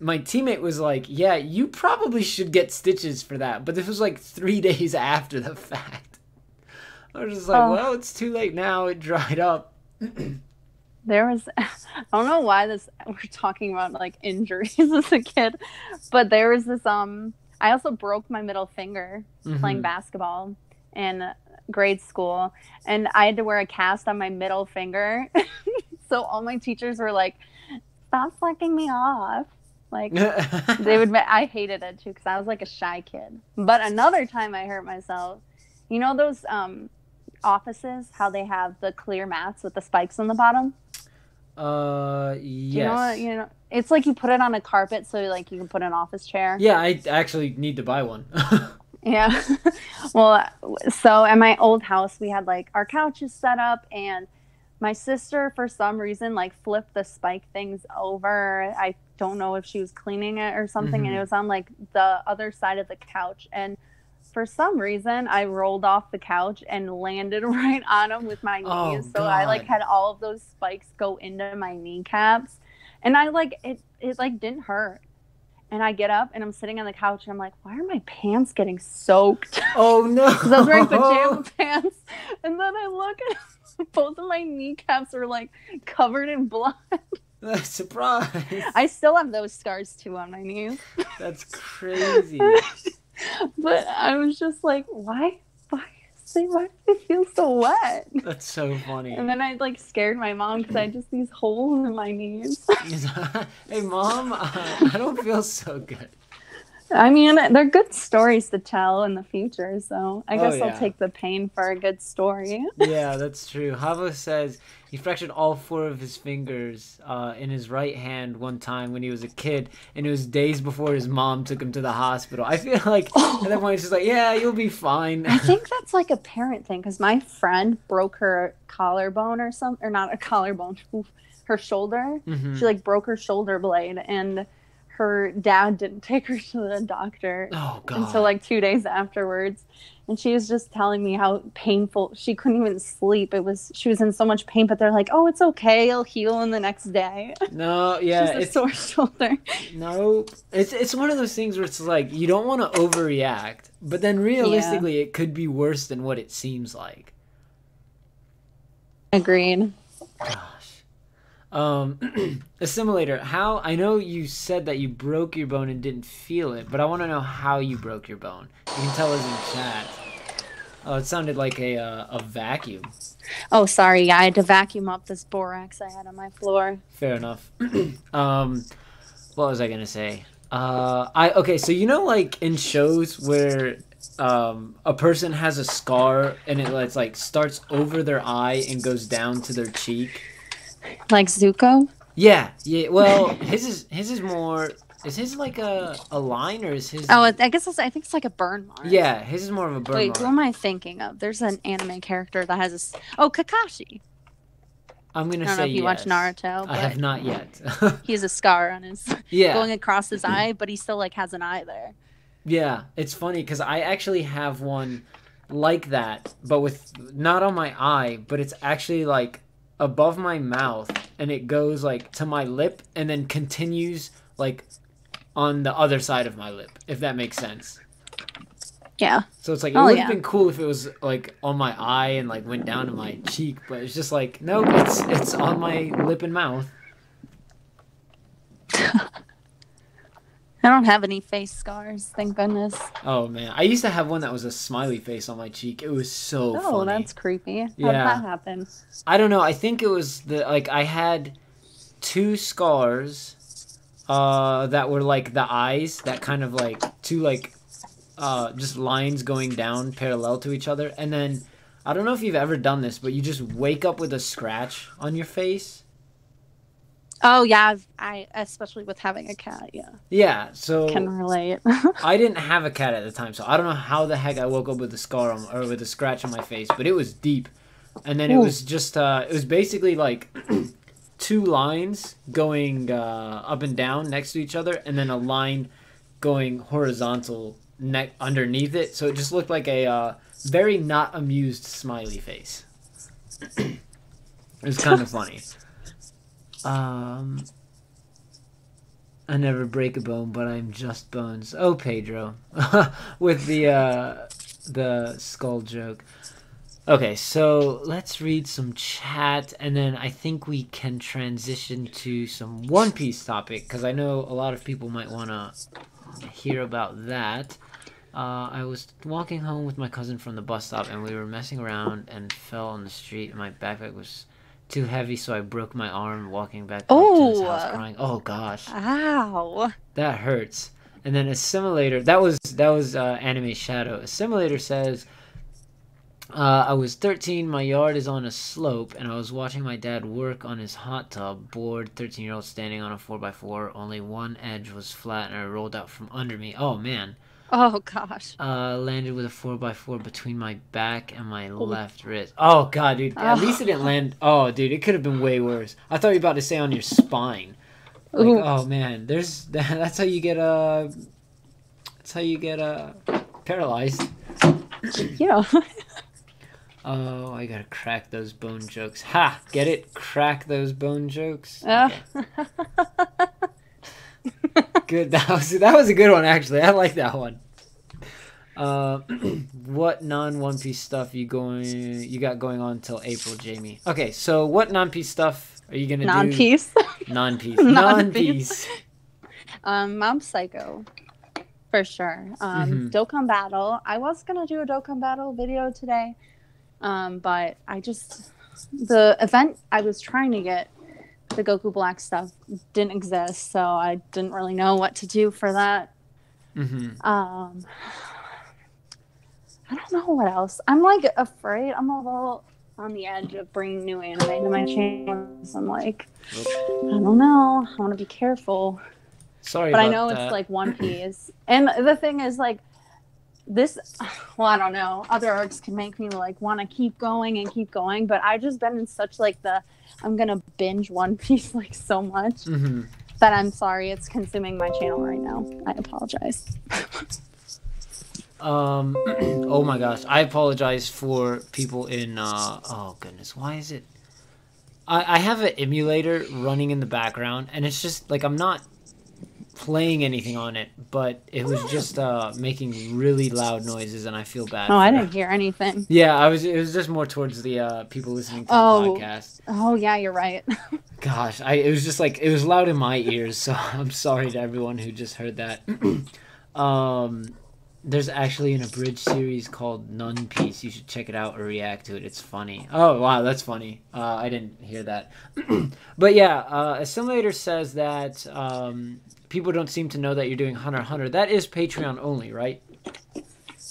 My teammate was like, yeah, you probably should get stitches for that. But this was like 3 days after the fact. I was just like, well, it's too late now. It dried up. There was, I don't know why we're talking about, like, injuries as a kid, but there was this, I also broke my middle finger playing basketball in grade school, and I had to wear a cast on my middle finger. So all my teachers were like, stop flicking me off. Like, I hated it too, because I was like a shy kid. But another time I hurt myself, you know those offices, how they have the clear mats with the spikes on the bottom? Yes. You know, it's like you put it on a carpet, so, like, you can put an office chair. Yeah, I actually need to buy one. Yeah. Well, so at my old house, we had, like, our couches set up, and my sister, for some reason, like, flipped the spike things over. I don't know if she was cleaning it or something, and it was on, like, the other side of the couch. And for some reason, I rolled off the couch and landed right on them with my knees. Oh, so I, like, had all of those spikes go into my kneecaps. And I, like, it like, didn't hurt. And I get up, and I'm sitting on the couch, and I'm like, why are my pants getting soaked? Oh, no. Because I was wearing pajama pants. And then I look, and both of my kneecaps are, like, covered in blood. Surprise. I still have those scars, too, on my knees. That's crazy. But I was just like, why do they feel so wet? That's so funny. And then I, like, scared my mom because I had just these holes in my knees. Hey, Mom, I don't feel so good. I mean, they're good stories to tell in the future, so I Oh guess I'll yeah. take the pain for a good story. Yeah, that's true. Havo says he fractured all four of his fingers in his right hand one time when he was a kid, and it was days before his mom took him to the hospital. I feel like at that Oh, point it's just like, yeah, you'll be fine. I think that's like a parent thing because my friend broke her collarbone or something, or not a collarbone, oof, her shoulder. Hmm. She like broke her shoulder blade, and her dad didn't take her to the doctor Oh until God. like 2 days afterwards. And she was just telling me how painful she couldn't even sleep. She was in so much pain, but they're like, "Oh, it's okay. It'll heal in the next day." No, It's yeah, just a it's sore shoulder. no, it's one of those things where it's like you don't want to overreact, but then Yeah, realistically, it could be worse than what it seems like. agreed. Gosh. Assimilator, how I know you said that you broke your bone and didn't feel it, but I want to know how you broke your bone. You can tell us in chat. Oh, it sounded like a vacuum. Oh, sorry. Yeah, I had to vacuum up this borax I had on my floor. Fair enough. um, what was I gonna say? I okay. So you know, like in shows where a person has a scar and it's like starts over their eye and goes down to their cheek. Like Zuko? Yeah, yeah. Well, his is more. Is his like a line or is his? Oh, I guess I think it's like a burn mark. Yeah, his is more of a burn Wait, who mark. am I thinking of? There's an anime character that has a. Oh, Kakashi. I'm gonna I don't know say if you watch yes. Naruto, I have but not yet. he has a scar on his Yeah, going across his eye, but he still like has an eye there. yeah. It's funny because I actually have one like that, but with not on my eye, but it's actually like above my mouth, and it goes like to my lip, and then continues like on the other side of my lip, if that makes sense. Yeah. So it's like it Oh would have yeah. been cool if it was like on my eye and like went down to my cheek, but it's just like nope, it's on my lip and mouth. I don't have any face scars, thank goodness. Oh man, I used to have one that was a smiley face on my cheek. It was so Oh, funny. that's creepy. How did that Yeah, happen? I don't know. I think it was the like I had two scars that were like the eyes that kind of like two like just lines going down parallel to each other, and then I don't know if you've ever done this, but you just wake up with a scratch on your face. Oh yeah, I especially with having a cat, yeah, Yeah, can so relate. I didn't have a cat at the time, so I don't know how the heck I woke up with a scar on, or with a scratch on my face, but it was deep. And then it Ooh. was just it was basically like two lines going up and down next to each other, and then a line going horizontal underneath it. So it just looked like a very not amused smiley face. It was kind of funny. Um, I never break a bone, but I'm just bones. Oh, Pedro, with the skull joke. Okay, so let's read some chat, and then I think we can transition to some One Piece topic because I know a lot of people might want to hear about that. I was walking home with my cousin from the bus stop, and we were messing around and fell on the street. And my backpack was too heavy, so I broke my arm walking back up to his house, Oh, crying. Oh gosh, ow. that hurts. And then Assimilator, that was Anime Shadow. Assimilator says. I was 13, my yard is on a slope, and I was watching my dad work on his hot tub, bored 13-year-old standing on a 4x4. Only one edge was flat, and I rolled out from under me. Oh, man. Oh gosh. Landed with a 4x4 between my back and my Oh. left wrist. Oh, God, dude. At least it didn't Oh. land. Oh, dude, it could have been way worse. I thought you were about to say on your spine. Like, Ooh. oh, man. That's how you get, paralyzed. Yeah. Oh, I gotta crack those bone jokes. Ha! Get it? Crack those bone jokes? Uh, Okay. Good. That was a good one, actually. I like that one. What non-One Piece stuff you got going on till April, Jamie? Okay, so what non-Piece stuff are you gonna do? non-peace. Non-Piece. Non-piece. Non-Piece. Mob Psycho. For sure. Mhm. Dokkan Battle. I was gonna do a Dokkan Battle video today. But the event I was trying to get, the Goku Black stuff, didn't exist, so I didn't really know what to do for that. Um, I don't know what else. I'm like afraid. I'm a little on the edge of bringing new anime to my channel. I'm like, I don't know. I want to be careful. Sorry But I about know it's that. like One Piece. And the thing is, like, this, well, I don't know. Other arcs can make me like want to keep going and keep going. But I've just been in such like I'm going to binge One Piece like so much that I'm sorry it's consuming my channel right now. I apologize. Oh my gosh, I apologize for people in, oh goodness, why is it? I have an emulator running in the background, and it's just, like, I'm not playing anything on it, but it was just, making really loud noises, and I feel bad Oh, I for didn't hear anything. Yeah, it was just more towards the, people listening to the podcast. Oh, yeah, you're right. Gosh, it was just, like, it was loud in my ears, so I'm sorry to everyone who just heard that. There's actually an abridged series called Nun Piece. You should check it out or react to it. It's funny. Oh, wow, that's funny. I didn't hear that. But yeah, Assimilator says that people don't seem to know that you're doing Hunter x Hunter. That is Patreon only, right?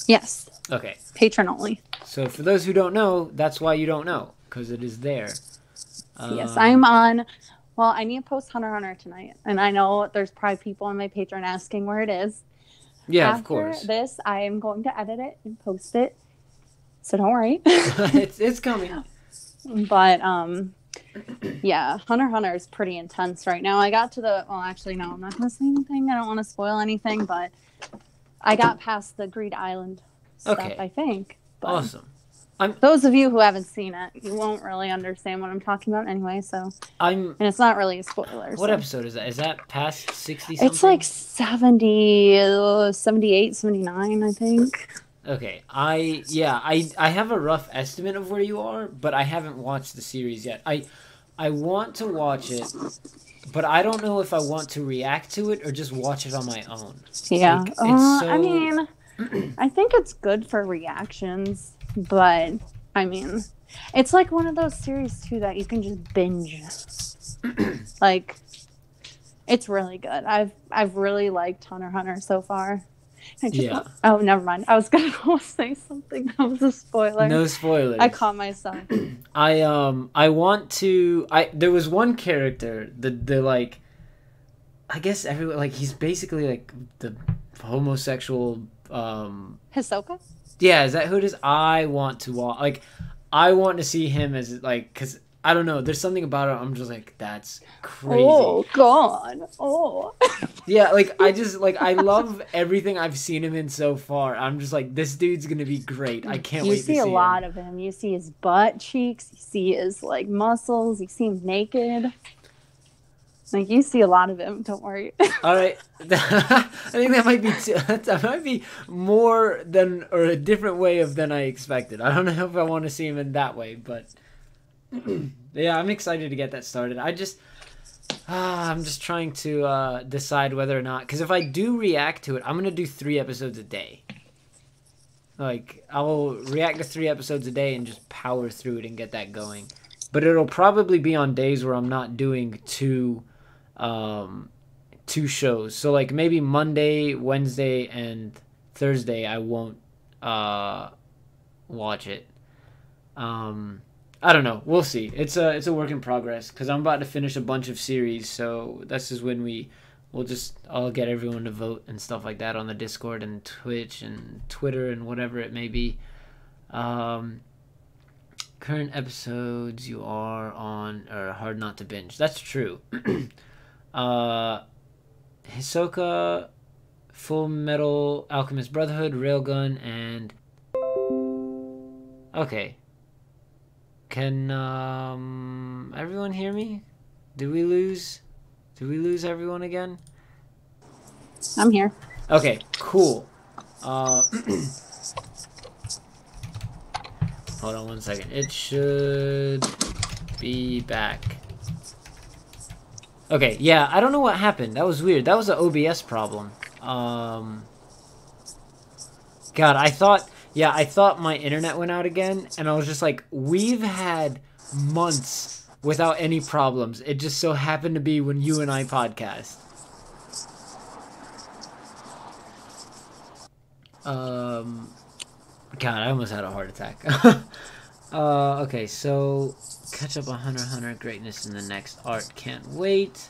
Yes. Okay. Patron only. So for those who don't know, that's why you don't know, because it is there. Yes, I'm on. Well, I need to post Hunter x Hunter tonight. And I know there's probably people on my Patreon asking where it is. Yeah, After of course. this, I am going to edit it and post it. So don't worry. It's coming. But yeah, Hunter x Hunter is pretty intense right now. I got to well, actually no, I'm not going to say anything. I don't want to spoil anything, but I got past the Greed Island stuff, I think. But awesome. Those of you who haven't seen it, you won't really understand what I'm talking about anyway, so and it's not really a spoiler. What episode is that? Is that past 60 something? It's like 70, 78, 79, I think. Okay. I have a rough estimate of where you are, but I haven't watched the series yet. I want to watch it, but I don't know if I want to react to it or just watch it on my own. Yeah. Like, I mean, I think it's good for reactions. But I mean, it's like one of those series too that you can just binge. Like, it's really good. I've really liked Hunter x Hunter so far. Oh, never mind. I was gonna say something that was a spoiler. No spoilers. I caught myself. I want to. There was one character, the like, I guess everyone, like, he's basically like the homosexual. Hisoka? Yeah, is that who it is? I want to watch. Like, I want to see him as, like, because I don't know. There's something about it. I'm just like, that's crazy. Oh God. Oh. Yeah, like, I love everything I've seen him in so far. I'm just like, this dude's gonna be great. I can't wait to see him. You see a lot of him. You see his butt cheeks. You see his like muscles. You see him naked. Like, you see a lot of him. Don't worry. All right. I think that might be more than, or a different way of than I expected. I don't know if I want to see him in that way, but yeah, I'm excited to get that started. I'm just trying to decide whether or not, because if I do react to it, I'm gonna do 3 episodes a day. Like, I'll react to 3 episodes a day and just power through it and get that going. But it'll probably be on days where I'm not doing 2 shows. So like maybe Monday, Wednesday, and Thursday I won't watch it. I don't know. We'll see. It's a work in progress because I'm about to finish a bunch of series. So this is when I'll get everyone to vote and stuff like that on the Discord and Twitch and Twitter and whatever it may be. Current episodes you are on are hard not to binge. That's true. Hisoka, Full Metal Alchemist Brotherhood, Railgun, and okay. Can everyone hear me? Did we lose everyone again? I'm here. Okay, cool. Hold on one second. It should be back. Okay, yeah, I don't know what happened. That was weird. That was an OBS problem. God, I thought my internet went out again, and I was just like, we've had months without any problems. It just so happened to be when you and I podcast. Um, God, I almost had a heart attack. Okay, so catch up on Hunter x Hunter greatness in the next art. Can't wait.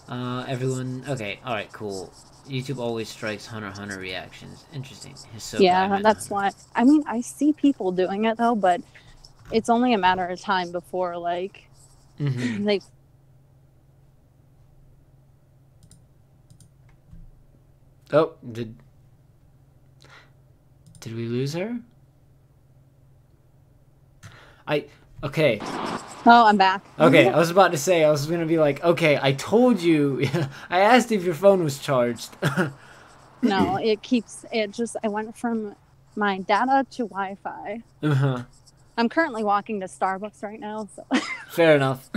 Everyone. Okay, all right, cool. YouTube always strikes Hunter x Hunter reactions. Interesting. Hisoka, I Yeah, meant that's Hunter. why. I mean, I see people doing it though, but it's only a matter of time before like Mm-hmm. they. Oh, did we lose her? I okay. Oh, I'm back. Okay, I was about to say, I was gonna be like, okay, I told you. I asked if your phone was charged. No, it keeps it just. I went from my data to Wi-Fi. Uh-huh. I'm currently walking to Starbucks right now, so Fair enough.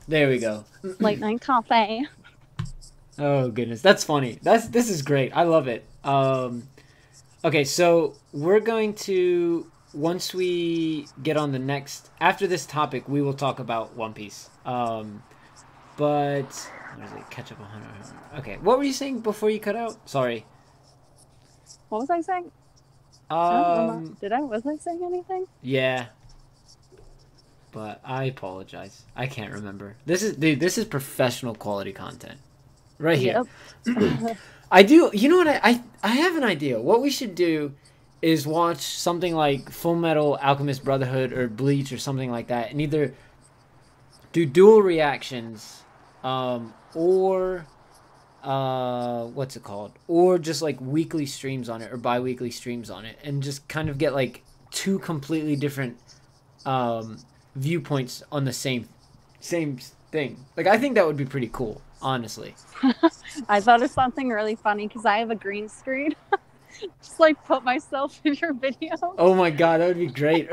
There we go. late night coffee. Oh goodness, that's funny. This is great. I love it. Okay, so we're going to once we get on the next after this topic, we will talk about One Piece. But what is it? Catch up 100. Okay, what were you saying before you cut out? Sorry. What was I saying? I don't remember. Was I saying anything? Yeah. But I apologize. I can't remember. This is professional quality content. Right here. Yep. I do. You know what? I have an idea. What we should do is watch something like Full Metal Alchemist Brotherhood or Bleach or something like that, and either do dual reactions, or what's it called? Or just like weekly streams on it or bi-weekly streams on it, and just kind of get like two completely different viewpoints on the same thing. Like I think that would be pretty cool, honestly. I thought of something really funny because I have a green screen. Just like put myself in your video. Oh my god, that would be great.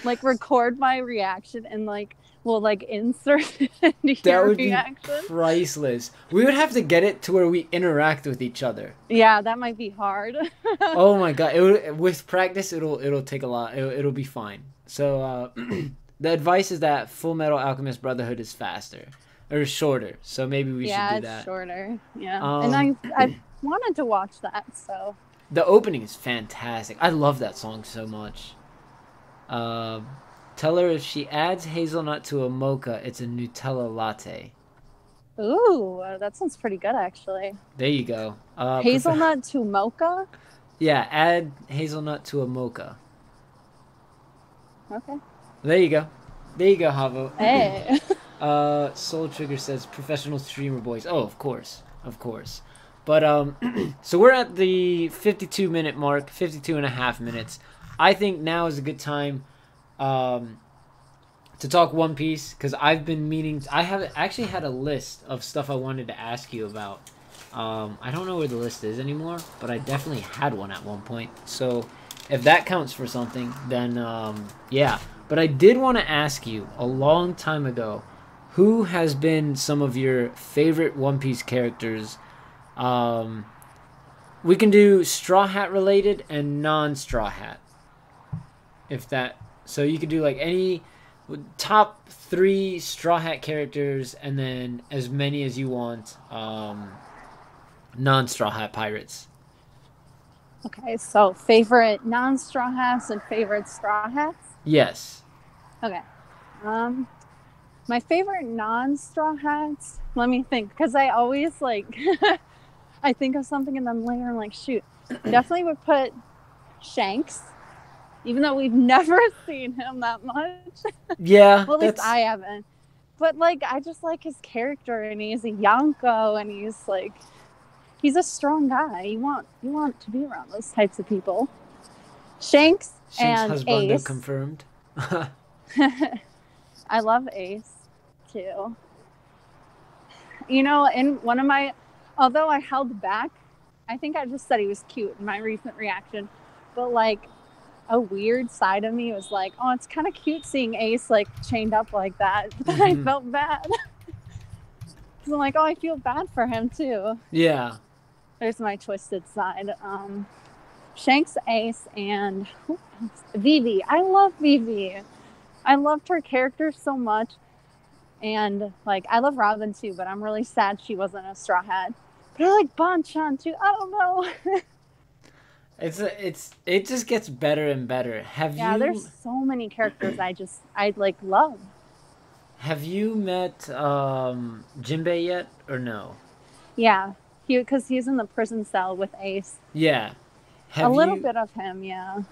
Like record my reaction and like we'll like insert it into That your would be reaction. priceless. We would have to get it to where we interact with each other. Yeah, that might be hard. Oh my god, with practice it'll take a lot. It'll be fine. So the advice is that Full Metal Alchemist Brotherhood is faster or shorter. So maybe we should do It's that. shorter. Yeah, and I wanted to watch that. So the opening is fantastic. I love that song so much. Tell her if she adds hazelnut to a mocha, it's a Nutella latte. ooh, that sounds pretty good actually. There you go. Hazelnut to mocha. Yeah, add hazelnut to a mocha. Okay. There you go. There you go, Havo. Hey. Soul Trigger says professional streamer boys. Oh, of course. Of course. But so we're at the 52-minute mark, 52 and a half minutes. I think now is a good time to talk One Piece because I've been meaning I have actually had a list of stuff I wanted to ask you about. I don't know where the list is anymore, but I definitely had one at one point. So if that counts for something, then yeah. But I did want to ask you a long time ago, who has been some of your favorite One Piece characters? We can do Straw Hat related and non-Straw Hat. If that, so you could do like any top 3 Straw Hat characters and then as many as you want non-Straw Hat pirates. Okay, so favorite non-straw hats and favorite straw hats? Yes. Okay. My favorite non-straw hats, let me think, because I always like I think of something and then later I'm like, shoot. Definitely would put Shanks, even though we've never seen him that much. Yeah. Well, at least I haven't. But like I just like his character and he's a Yonko and he's like he's a strong guy. You want to be around those types of people. Shanks and husbando Ace. Confirmed. I love Ace too. You know, in one of my, although I held back, I think I just said he was cute in my recent reaction, but like a weird side of me was like, oh, it's kind of cute seeing Ace like chained up like that. But I felt bad. So I'm like, oh, I feel bad for him too. Yeah. There's my twisted side. Shanks, Ace, and Vivi. I love Vivi. I loved her character so much. And like I love Robin too, but I'm really sad she wasn't a Straw Hat. But I like Bonchan too. I don't know. It just gets better and better. Yeah, there's so many characters I like love. Have you met Jinbei yet or no? Yeah, because he's in the prison cell with Ace. Yeah. A Have little you bit of him, yeah.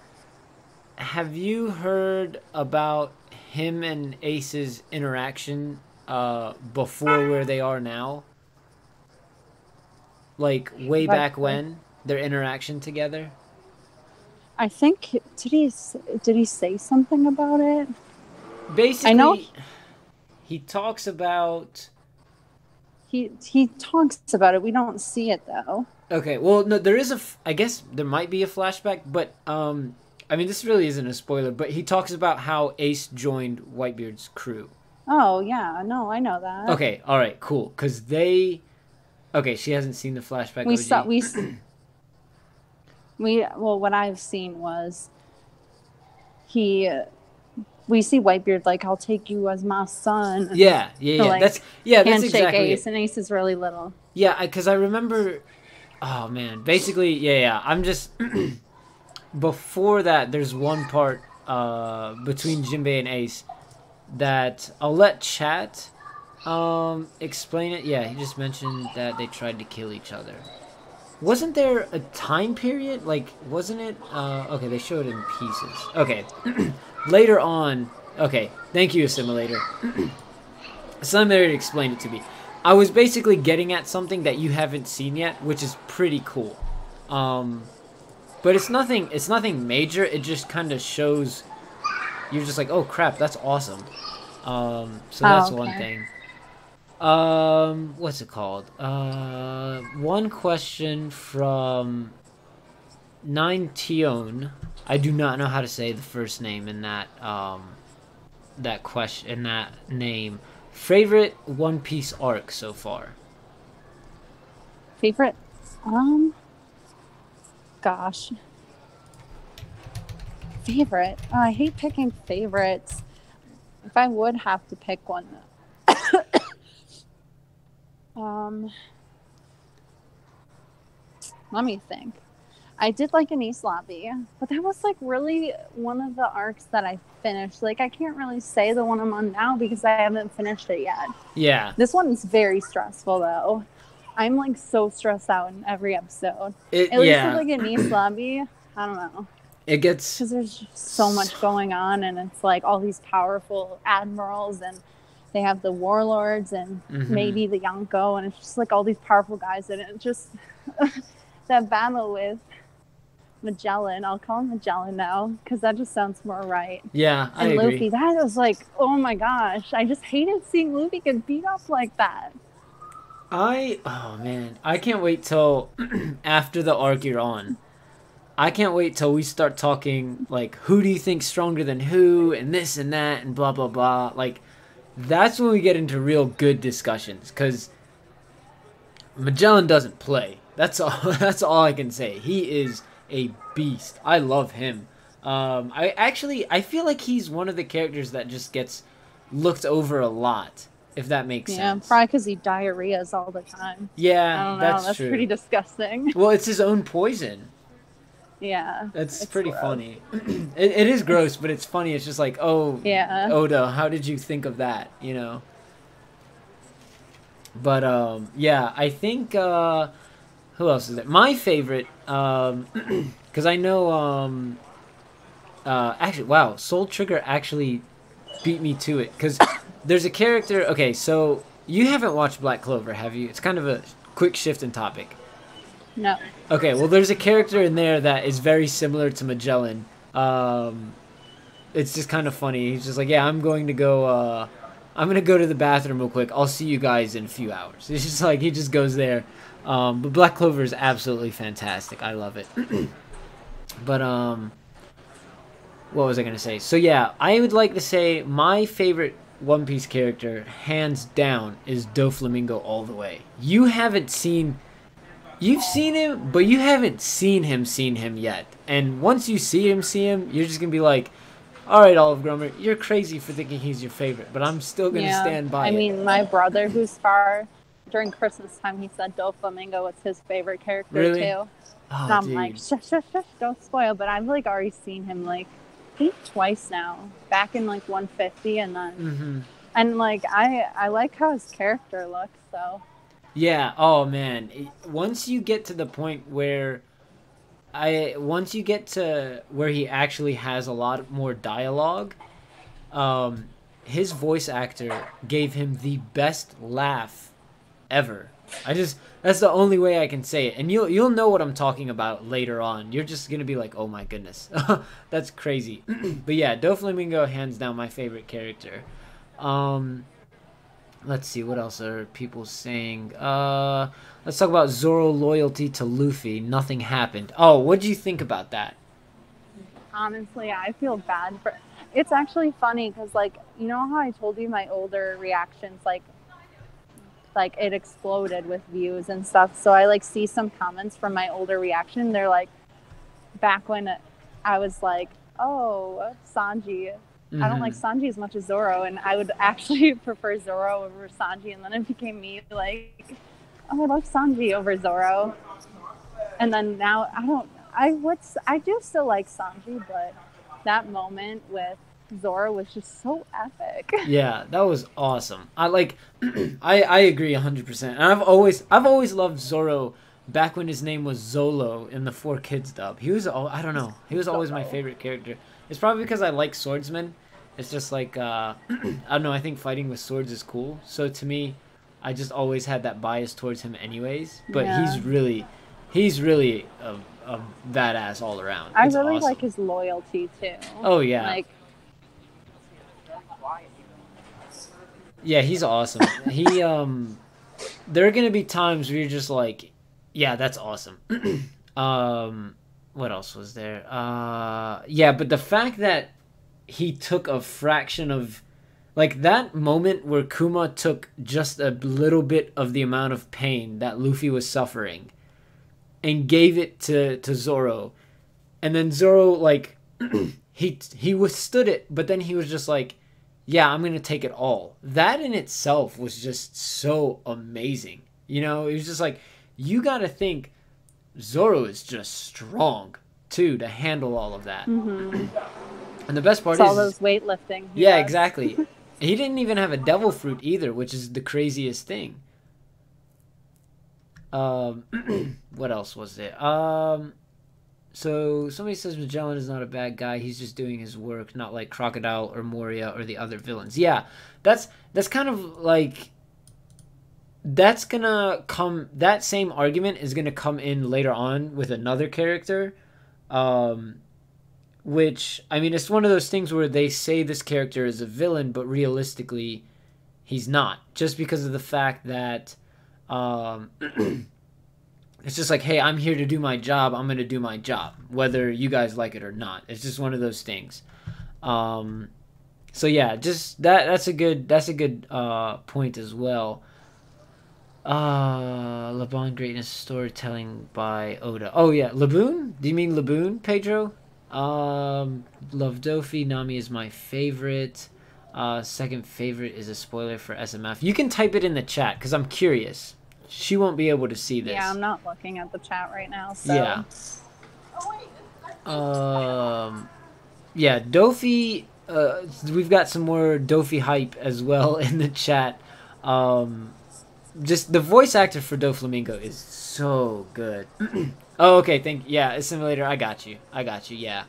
have you heard about him and Ace's interaction before where they are now? Like way Have I back heard? when their interaction together? I think did he say something about it? I know Basically, he talks about. he talks about it. We don't see it though. Okay, well, no, there is I guess there might be a flashback, but I mean, this really isn't a spoiler. But he talks about how Ace joined Whitebeard's crew. Oh yeah, no, I know that. Okay, all right, cool. Cause they. Okay, she hasn't seen the flashback. We saw OG. we well, what I've seen was he we see Whitebeard like, I'll take you as my son. Yeah, yeah, yeah. Like, That's handshake exactly Ace, it. and Ace is really little. Yeah, because I remember. Oh man, basically, yeah. I'm just before that. There's one part between Jinbei and Ace that I'll let chat explain it. Yeah, he just mentioned that they tried to kill each other. Wasn't there a time period? Like, wasn't it? Okay, they showed it in pieces. Okay, later on. Okay, thank you, Assimilator. Assimilator explained it to me. I was basically getting at something that you haven't seen yet, which is pretty cool. But it's nothing. It's nothing major. It just kind of shows. You're just like, oh crap, that's awesome. So that's one thing. What's it called? One question from Nine Tion. I do not know how to say the first name in that that question in that name. Favorite One Piece arc so far? Favorite? Gosh. Favorite? Oh, I hate picking favorites. If I would have to pick one, let me think. I did like an East Lobby, but that was like really one of the arcs that I finished. Like, I can't really say the one I'm on now because I haven't finished it yet. Yeah. This one is very stressful though. I'm like so stressed out in every episode. At least with like an East Lobby, I don't know. It gets because there's just so much going on, and it's like all these powerful admirals, and they have the warlords, and maybe the Yonko, and it's just like all these powerful guys, and it just that battle with Magellan. I'll call him Magellan now because that just sounds more right. Yeah, I agree. Luffy, that was like, oh my gosh, I just hated seeing Luffy get beat up like that. Oh man, I can't wait till after the arc you're on. I can't wait till we start talking, like, who do you think's stronger than who, and this and that, and blah, blah, blah. Like, that's when we get into real good discussions, because Magellan doesn't play. That's all I can say. He is a beast. I love him. I feel like he's one of the characters that just gets looked over a lot, if that makes sense. Yeah, probably because he diarrheas all the time. Yeah, I don't know. That's true. Pretty disgusting. Well, it's his own poison. Yeah. That's pretty gross. Funny. It is gross, but it's funny. It's just like, oh, yeah. Oda, how did you think of that? You know? But, yeah, I think, who else is there? My favorite, because I know, actually, wow, Soul Trigger actually beat me to it, because there's a character, okay, so you haven't watched Black Clover, have you? It's kind of a quick shift in topic. No. Okay, well, there's a character in there that is very similar to Magellan. It's just kind of funny. He's just like, yeah, I'm going to go to the bathroom real quick. I'll see you guys in a few hours. It's just like, he just goes there. But Black Clover is absolutely fantastic. I love it. But, what was I going to say? So, yeah, I would like to say my favorite One Piece character, hands down, is Doflamingo all the way. You've seen him, but you haven't seen him yet. And once you see him, you're just going to be like, all right, OliveGrummer, you're crazy for thinking he's your favorite, but I'm still going to stand by it. I mean, my brother, who's far during Christmas time, he said Doflamingo was his favorite character Really? too. Oh, And I'm dude. like, shush, shush, shush, don't spoil. But I've like already seen him like I think twice now, back in like 150, and then and like I like how his character looks. So Yeah. Oh man. Once you get to the point where once you get to where he actually has a lot more dialogue, his voice actor gave him the best laugh ever. That's the only way I can say it, and you'll know what I'm talking about later on. You're just gonna be like, oh my goodness, that's crazy. But yeah, Doflamingo hands down my favorite character. Let's see, what else are people saying? Let's talk about Zoro loyalty to Luffy. Nothing happened. Oh, what do you think about that? honestly, I feel bad for. It's actually funny because like you know how I told you my older reactions like it exploded with views and stuff. So I like see some comments from my older reaction. They're like, back when I was like, oh, Sanji. I don't like Sanji as much as Zoro, and I would actually prefer Zoro over Sanji. And then it became me like, oh, I love Sanji over Zoro. And then now I do still like Sanji, but that moment with Zoro was just so epic. Yeah, that was awesome. I like I agree 100%. And I've always loved Zoro back when his name was Zolo in the 4 Kids dub. I don't know. He was always my favorite character. It's probably because I like swordsmen. It's just like I don't know, I think fighting with swords is cool. So to me, I just always had that bias towards him anyways, but Yeah. he's really a badass all around. I It's really awesome. like his loyalty too. Oh yeah. Like Yeah, he's awesome. He there are gonna be times where you're just like, yeah, that's awesome. What else was there? Yeah, but the fact that he took a fraction of, like, that moment where Kuma took just a little bit of the amount of pain that Luffy was suffering and gave it to Zoro, and then Zoro, like, he withstood it, but then he was just like, yeah, I'm gonna take it all. That in itself was just so amazing. You know, it was just like, you gotta think Zoro is just strong too to handle all of that. And the best part it's all is those weightlifting. he yeah, does. exactly. He didn't even have a devil fruit either, which is the craziest thing. What else was there? So somebody says Magellan is not a bad guy. He's just doing his work, not like Crocodile or Moria or the other villains. Yeah, that's kind of like, that's gonna come. That same argument is gonna come in later on with another character. Which, I mean, it's one of those things where they say this character is a villain, but realistically, he's not. Just because of the fact that it's just like, hey, I'm here to do my job. I'm going to do my job, whether you guys like it or not. It's just one of those things. So yeah, just that's a good point as well. Laboon greatness storytelling by Oda. Oh yeah, Laboon? Do you mean Laboon, Pedro? Love Dofi. Nami is my favorite. Second favorite is a spoiler for SMF. You can type it in the chat because I'm curious. She won't be able to see this. Yeah, I'm not looking at the chat right now. So. Yeah. Yeah, Dofi. We've got some more Dofi hype as well in the chat. Just the voice actor for Doflamingo is so good. Oh, okay. Yeah, Assimilator. I got you. Yeah.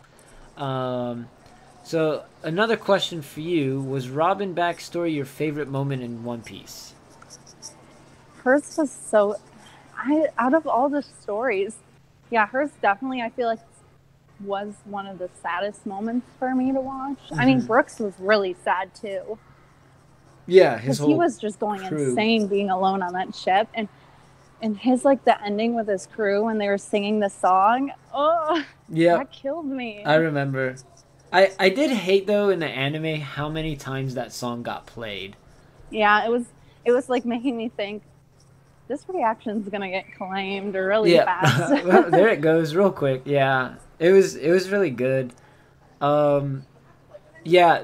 So another question for you: was Robin backstory your favorite moment in One Piece? Hers was so. Out of all the stories, yeah, hers definitely. I feel like was one of the saddest moments for me to watch. I mean, Brooks was really sad too. Yeah, because he was just going insane being alone on that ship, and his like the ending with his crew when they were singing the song. Oh, yeah, that killed me. I remember. I did hate though in the anime how many times that song got played. Yeah, it was like making me think this reaction's gonna get claimed really fast. Well, there it goes real quick. Yeah, it was really good. Yeah,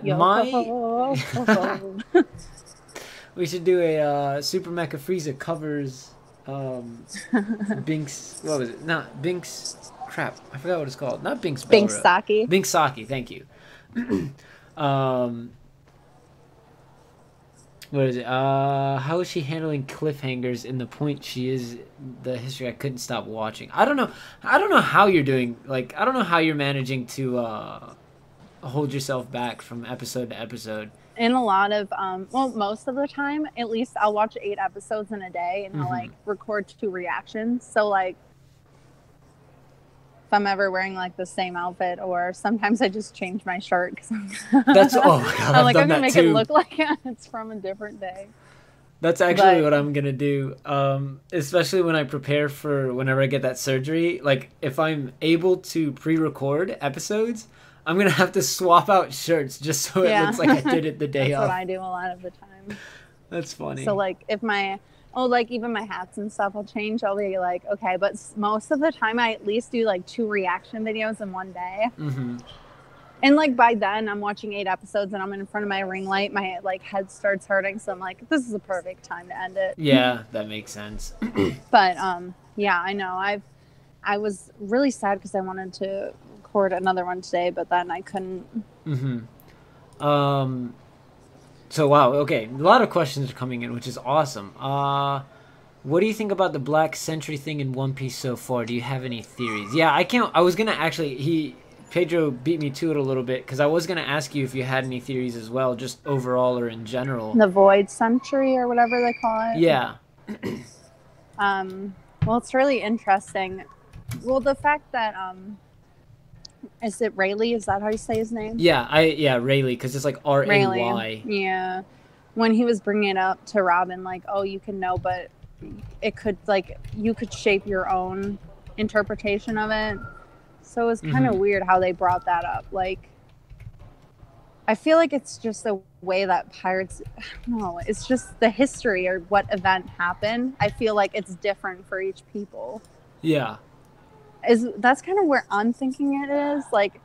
We should do a Super Mecha Frieza covers Binks. What was it? Not Binks. Crap, I forgot what it's called. Not Binks Bell Road. Binksaki. Binksaki. Thank you. What is it? How is she handling cliffhangers in the point she is the history I couldn't stop watching? I don't know. I don't know how you're doing. Like, I don't know how you're managing to hold yourself back from episode to episode. In a lot of, well, most of the time, at least I'll watch 8 episodes in a day and I'll like record 2 reactions. So like, if I'm ever wearing like the same outfit, or sometimes I just change my shirt because that's oh my god, I'm like I'm gonna make too. It look like it's from a different day. That's actually what I'm gonna do, especially when I prepare for whenever I get that surgery. Like if I'm able to pre-record episodes, I'm gonna have to swap out shirts just so it looks like I did it the day That's of. what I do a lot of the time. That's funny. So like if like even my hats and stuff will change, I'll be like, okay, but most of the time I at least do like 2 reaction videos in one day. And like by then I'm watching 8 episodes and I'm in front of my ring light, my like head starts hurting, so I'm like, this is a perfect time to end it. Yeah, that makes sense. But yeah, I know I was really sad because I wanted to record another one today, but then I couldn't. So wow, okay, a lot of questions are coming in, which is awesome. What do you think about the Black Sentry thing in One Piece so far? Do you have any theories? Yeah, I was gonna actually Pedro beat me to it a little bit because I was gonna ask you if you had any theories as well, just overall or in general. The Void Sentry or whatever they call it. Yeah. Well, it's really interesting. Well, the fact that is it Rayleigh? Is that how you say his name? Yeah, Rayleigh, because it's like R-A-Y. Yeah. When he was bringing it up to Robin, like, oh, you can know, but it could, like, you could shape your own interpretation of it. So it was kind of weird how they brought that up. Like, I feel like it's just the way that pirates, I don't know, it's just the history or what event happened. I feel like it's different for each people. Yeah. That's kind of where I'm thinking it is. Like,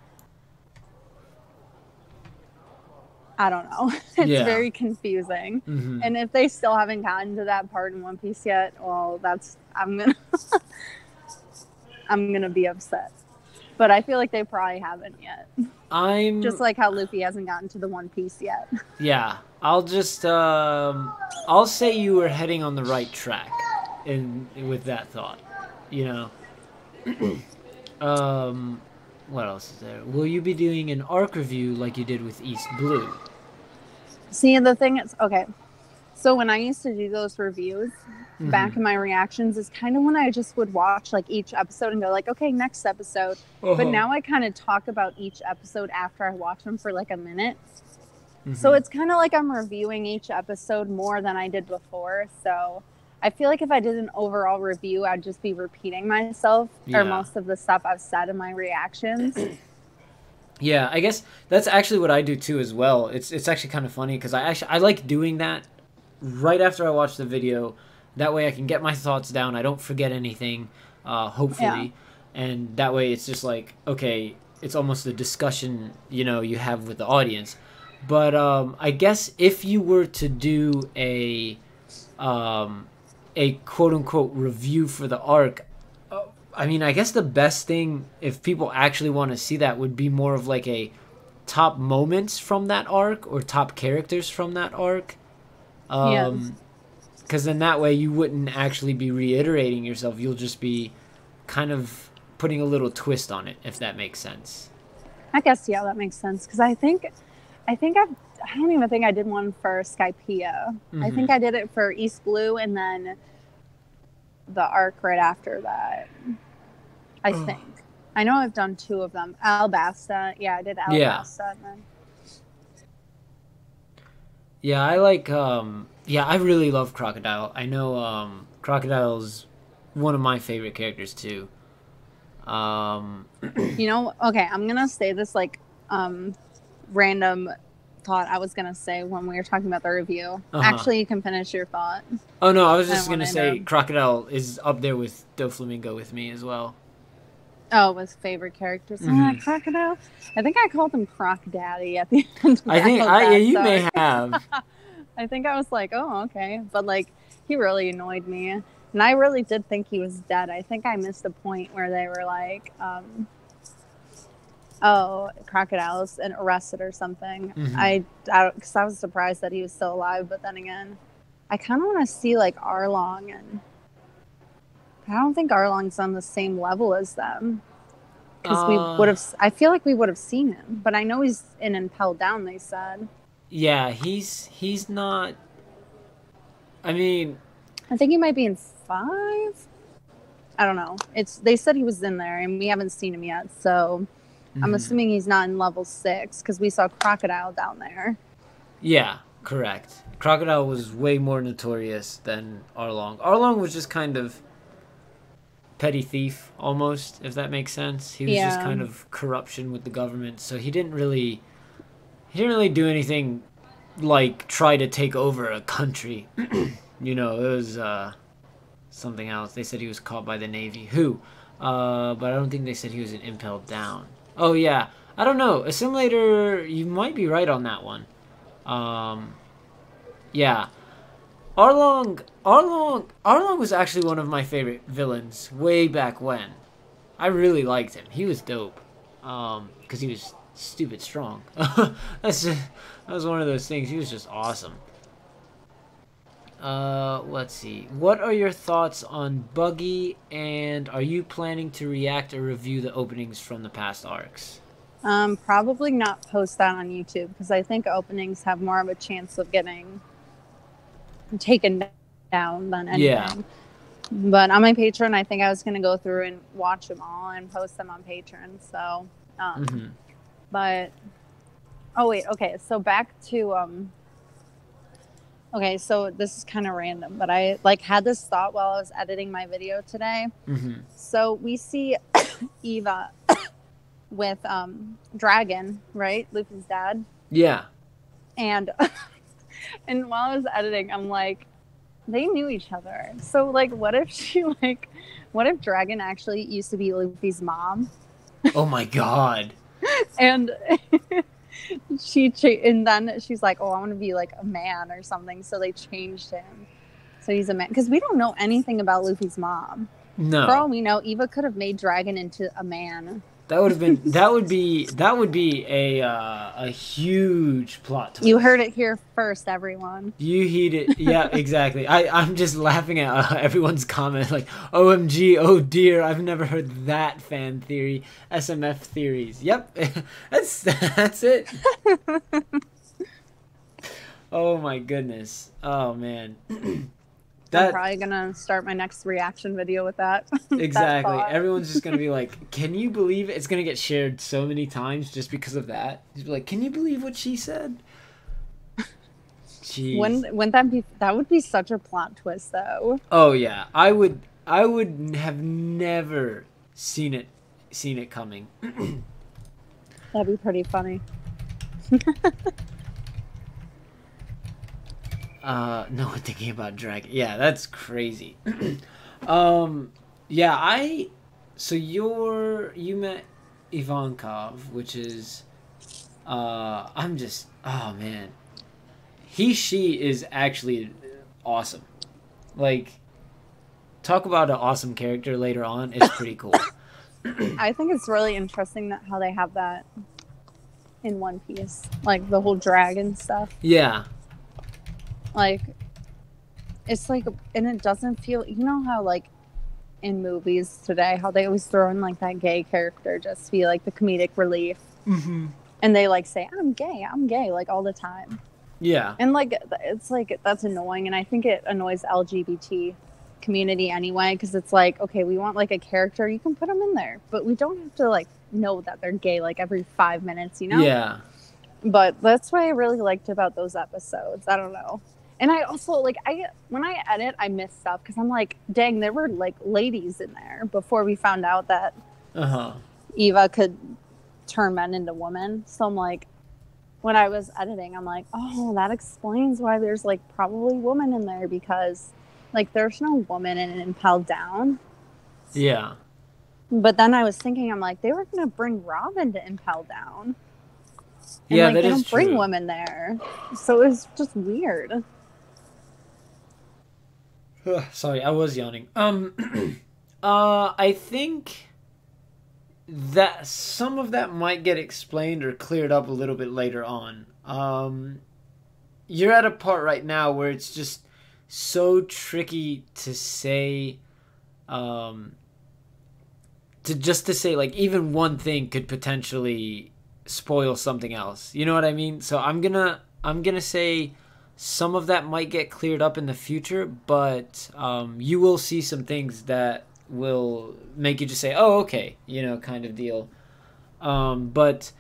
I don't know. It's very confusing. And if they still haven't gotten to that part in One Piece yet, well, I'm gonna be upset. But I feel like they probably haven't yet. Just like how Luffy hasn't gotten to the One Piece yet. Yeah, I'll just I'll say you were heading on the right track with that thought, you know. What else is there? Will you be doing an arc review like you did with East Blue? See, the thing is, okay, so when I used to do those reviews, back in my reactions is kind of when I just would watch like each episode and go like, okay, next episode. But now I kind of talk about each episode after I watch them for like a minute. So it's kind of like I'm reviewing each episode more than I did before. So I feel like if I did an overall review, I'd just be repeating myself or most of the stuff I've said in my reactions. Yeah, I guess that's actually what I do too as well. It's actually kind of funny because I like doing that right after I watch the video. That way I can get my thoughts down. I don't forget anything, hopefully. And that way it's just like, okay, it's almost a discussion, you know, you have with the audience. But I guess if you were to do a quote-unquote review for the arc, I mean, I guess the best thing, if people actually want to see that, would be more of like a top moments from that arc or top characters from that arc. Because then that way you wouldn't actually be reiterating yourself. You'll just be kind of putting a little twist on it, if that makes sense. I guess, yeah, that makes sense. Because I don't even think I did one for Skypiea. I think I did it for East Blue and then the arc right after that. I think. I know I've done 2 of them. Alabasta. Yeah, I did Alabasta. And then... Yeah, I like... I really love Crocodile. I know Crocodile's one of my favorite characters, too. You know, okay, I'm going to say this, like, random thought I was going to say when we were talking about the review. Actually, you can finish your thought. Oh, no, I was just going to say Crocodile is up there with Doflamingo with me as well. Oh, with favorite characters. Crocodile? I think I called him Croc Daddy at the end. You may have. I think I was like, oh, okay. But like, he really annoyed me. And I really did think he was dead. I think I missed a point where they were like, oh, crocodiles and arrested or something. Mm-hmm. Because I was surprised that he was still alive. But then again, I kind of want to see like Arlong, and I don't think Arlong's on the same level as them. Because we would have, I feel like we would have seen him, but I know he's in Impelled Down. They said. Yeah, he's not. I mean, I think he might be in 5. I don't know. They said he was in there, and we haven't seen him yet. So I'm assuming he's not in level 6 because we saw Crocodile down there. Yeah, correct. Crocodile was way more notorious than Arlong. Arlong was just kind of petty thief, almost, if that makes sense. He was just kind of corruption with the government, so he didn't really do anything like try to take over a country. You know, it was something else. They said he was caught by the Navy. Who? But I don't think they said he was impelled down. Oh yeah, I don't know. Assimilator, you might be right on that one. Yeah. Arlong was actually one of my favorite villains way back when. I really liked him. He was dope. Because he was stupid strong. That was one of those things. He was just awesome. Let's see. What are your thoughts on Buggy, and are you planning to react or review the openings from the past arcs? Probably not post that on YouTube because I think openings have more of a chance of getting taken down than anything. Yeah. But on my Patreon, I think I was going to go through and watch them all and post them on Patreon. So, but, oh wait, okay. So back to, okay, so this is kind of random, but I like had this thought while I was editing my video today. So we see Eva with Dragon, right? Luffy's dad. Yeah. And and while I was editing, I'm like, they knew each other. So like, what if Dragon actually used to be Luffy's mom? Oh my god. And and then she's like, oh, I want to be like a man or something. So they changed him. So he's a man. Because we don't know anything about Luffy's mom. No. For all we know, Eva could have made Dragon into a man. That would be a huge plot twist. You heard it here first, everyone. You heard it. Yeah, exactly. I'm just laughing at everyone's comment like, OMG, oh dear, I've never heard that fan theory. SMF theories. Yep. That's it. Oh my goodness. Oh man. I'm probably gonna start my next reaction video with that. Exactly. That everyone's just gonna be like, "Can you believe it?" It's gonna get shared so many times just because of that. Just be like, "Can you believe what she said?" Jeez. Wouldn't that would be such a plot twist, though? Oh yeah, I would have never seen it coming. That'd be pretty funny. No, I'm thinking about Dragon. Yeah, that's crazy. Yeah, so you met Ivankov, which is, oh man. She is actually awesome. Like, talk about an awesome character later on. It's pretty cool. I think it's really interesting how they have that in One Piece. Like, the whole dragon stuff. Yeah. Like, it's like, and it doesn't feel, you know how like in movies today, how they always throw in like that gay character just to be like the comedic relief. And they like say, I'm gay, like all the time. Yeah. And like, it's like, that's annoying. And I think it annoys LGBT community anyway, because it's like, okay, we want like a character, you can put them in there, but we don't have to like know that they're gay like every 5 minutes, you know? Yeah. But that's what I really liked about those episodes. I don't know. And I also, like, when I edit, I miss stuff because I'm like, dang, there were, like, ladies in there before we found out that Eva could turn men into women. So I'm like, when I was editing, I'm like, oh, that explains why there's, like, probably women in there because, like, there's no woman in Impelled Down. Yeah. But then I was thinking, I'm like, they were going to bring Robin to Impelled Down. And Yeah, like that they is don't bring true. women there. So it's just weird. Sorry, I was yawning. I think that some of that might get explained or cleared up a little bit later on. You're at a part right now where it's just so tricky to say, um, to say like even one thing could potentially spoil something else. You know what I mean? So I'm gonna say some of that might get cleared up in the future, but you will see some things that will make you just say, "Oh, okay," kind of deal. But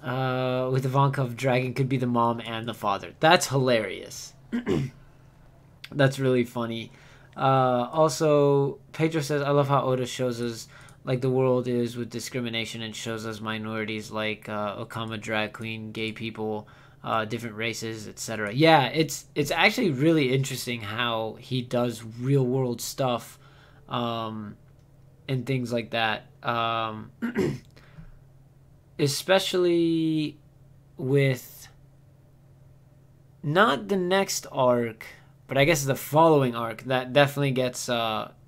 with Ivankov, Dragon could be the mom and the father. That's hilarious. That's really funny. Also, Pedro says, I love how Oda shows us like the world is with discrimination and shows us minorities like Okama drag queen, gay people, different races, etc. Yeah, it's actually really interesting how he does real world stuff and things like that. Especially with not the next arc, but I guess the following arc that definitely gets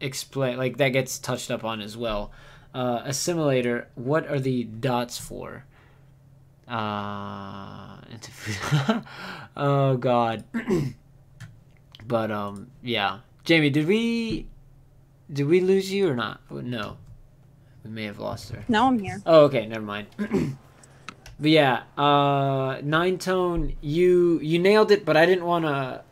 explained, like that gets touched up on as well. Assimilator, what are the dots for? Oh God. But yeah, Jamie, did we lose you or not? No, we may have lost her. No, I'm here. Oh, okay, never mind. But yeah, Nine Tone, you nailed it, but I didn't want to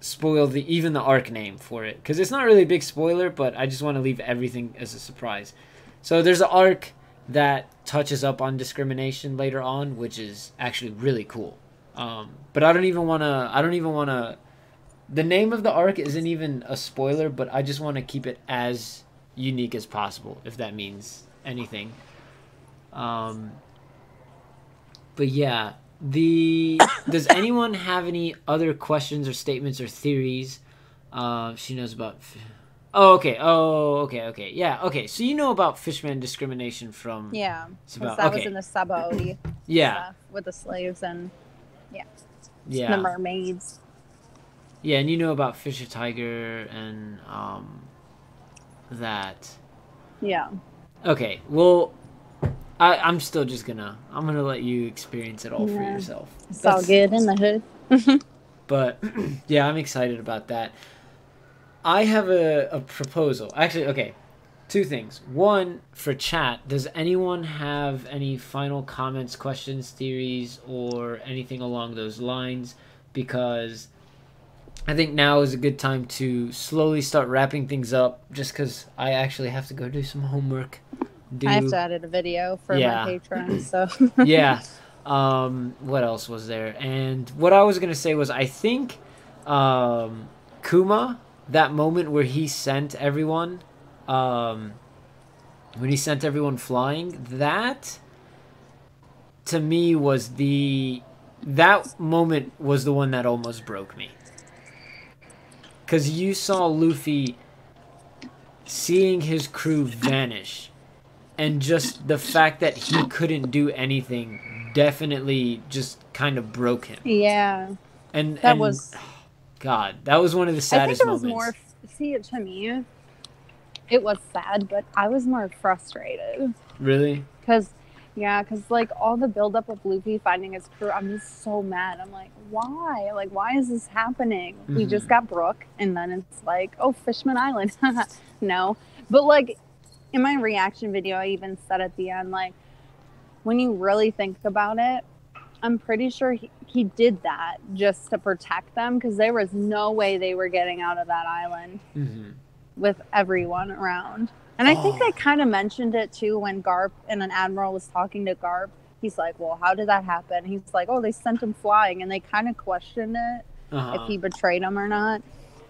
spoil even the arc name for it because it's not really a big spoiler, but I just want to leave everything as a surprise. So there's an arc that touches up on discrimination later on, which is actually really cool. But I don't even want to. The name of the arc isn't even a spoiler, but I just want to keep it as unique as possible, if that means anything. But yeah, does anyone have any other questions or statements or theories? She knows about. Oh, okay. Okay. Yeah, okay. So you know about Fishman discrimination from. Yeah, It's because about that okay. was in the Sabaody Yeah, stuff with the slaves and the yeah, mermaids. yeah, and you know about Fisher Tiger and that. Yeah. Okay, well, I'm still just I'm gonna let you experience it all for Yeah. yourself. It's all good in the hood. But yeah, I'm excited about that. I have a proposal. Actually, okay, two things. One, for chat, does anyone have any final comments, questions, theories, or anything along those lines? Because I think now is a good time to slowly start wrapping things up, just because I actually have to go do some homework. I have to edit a video for my patrons, so. Yeah. What else was there? And what I was gonna say was I think Kuma, that moment where he sent everyone, when he sent everyone flying, that to me was that moment was the one that almost broke me. Because you saw Luffy seeing his crew vanish, and just the fact that he couldn't do anything definitely just kind of broke him. Yeah. And Was. God, that was one of the saddest moments. I think it was more. See, to me, it was sad, but I was more frustrated. Really? Because like all the buildup of Luffy finding his crew, I'm just so mad. I'm like, why? Like, why is this happening? Mm-hmm. We just got Brook, and then it's like, oh, Fishman Island. No. But like, in my reaction video, I even said at the end, like, when you really think about it, I'm pretty sure he did that just to protect them, because there was no way they were getting out of that island with everyone around. And I think they kind of mentioned it too when Garp and an admiral was talking to Garp. He's like, well, how did that happen? He's like, oh, they sent him flying, and they kind of questioned it if he betrayed them or not.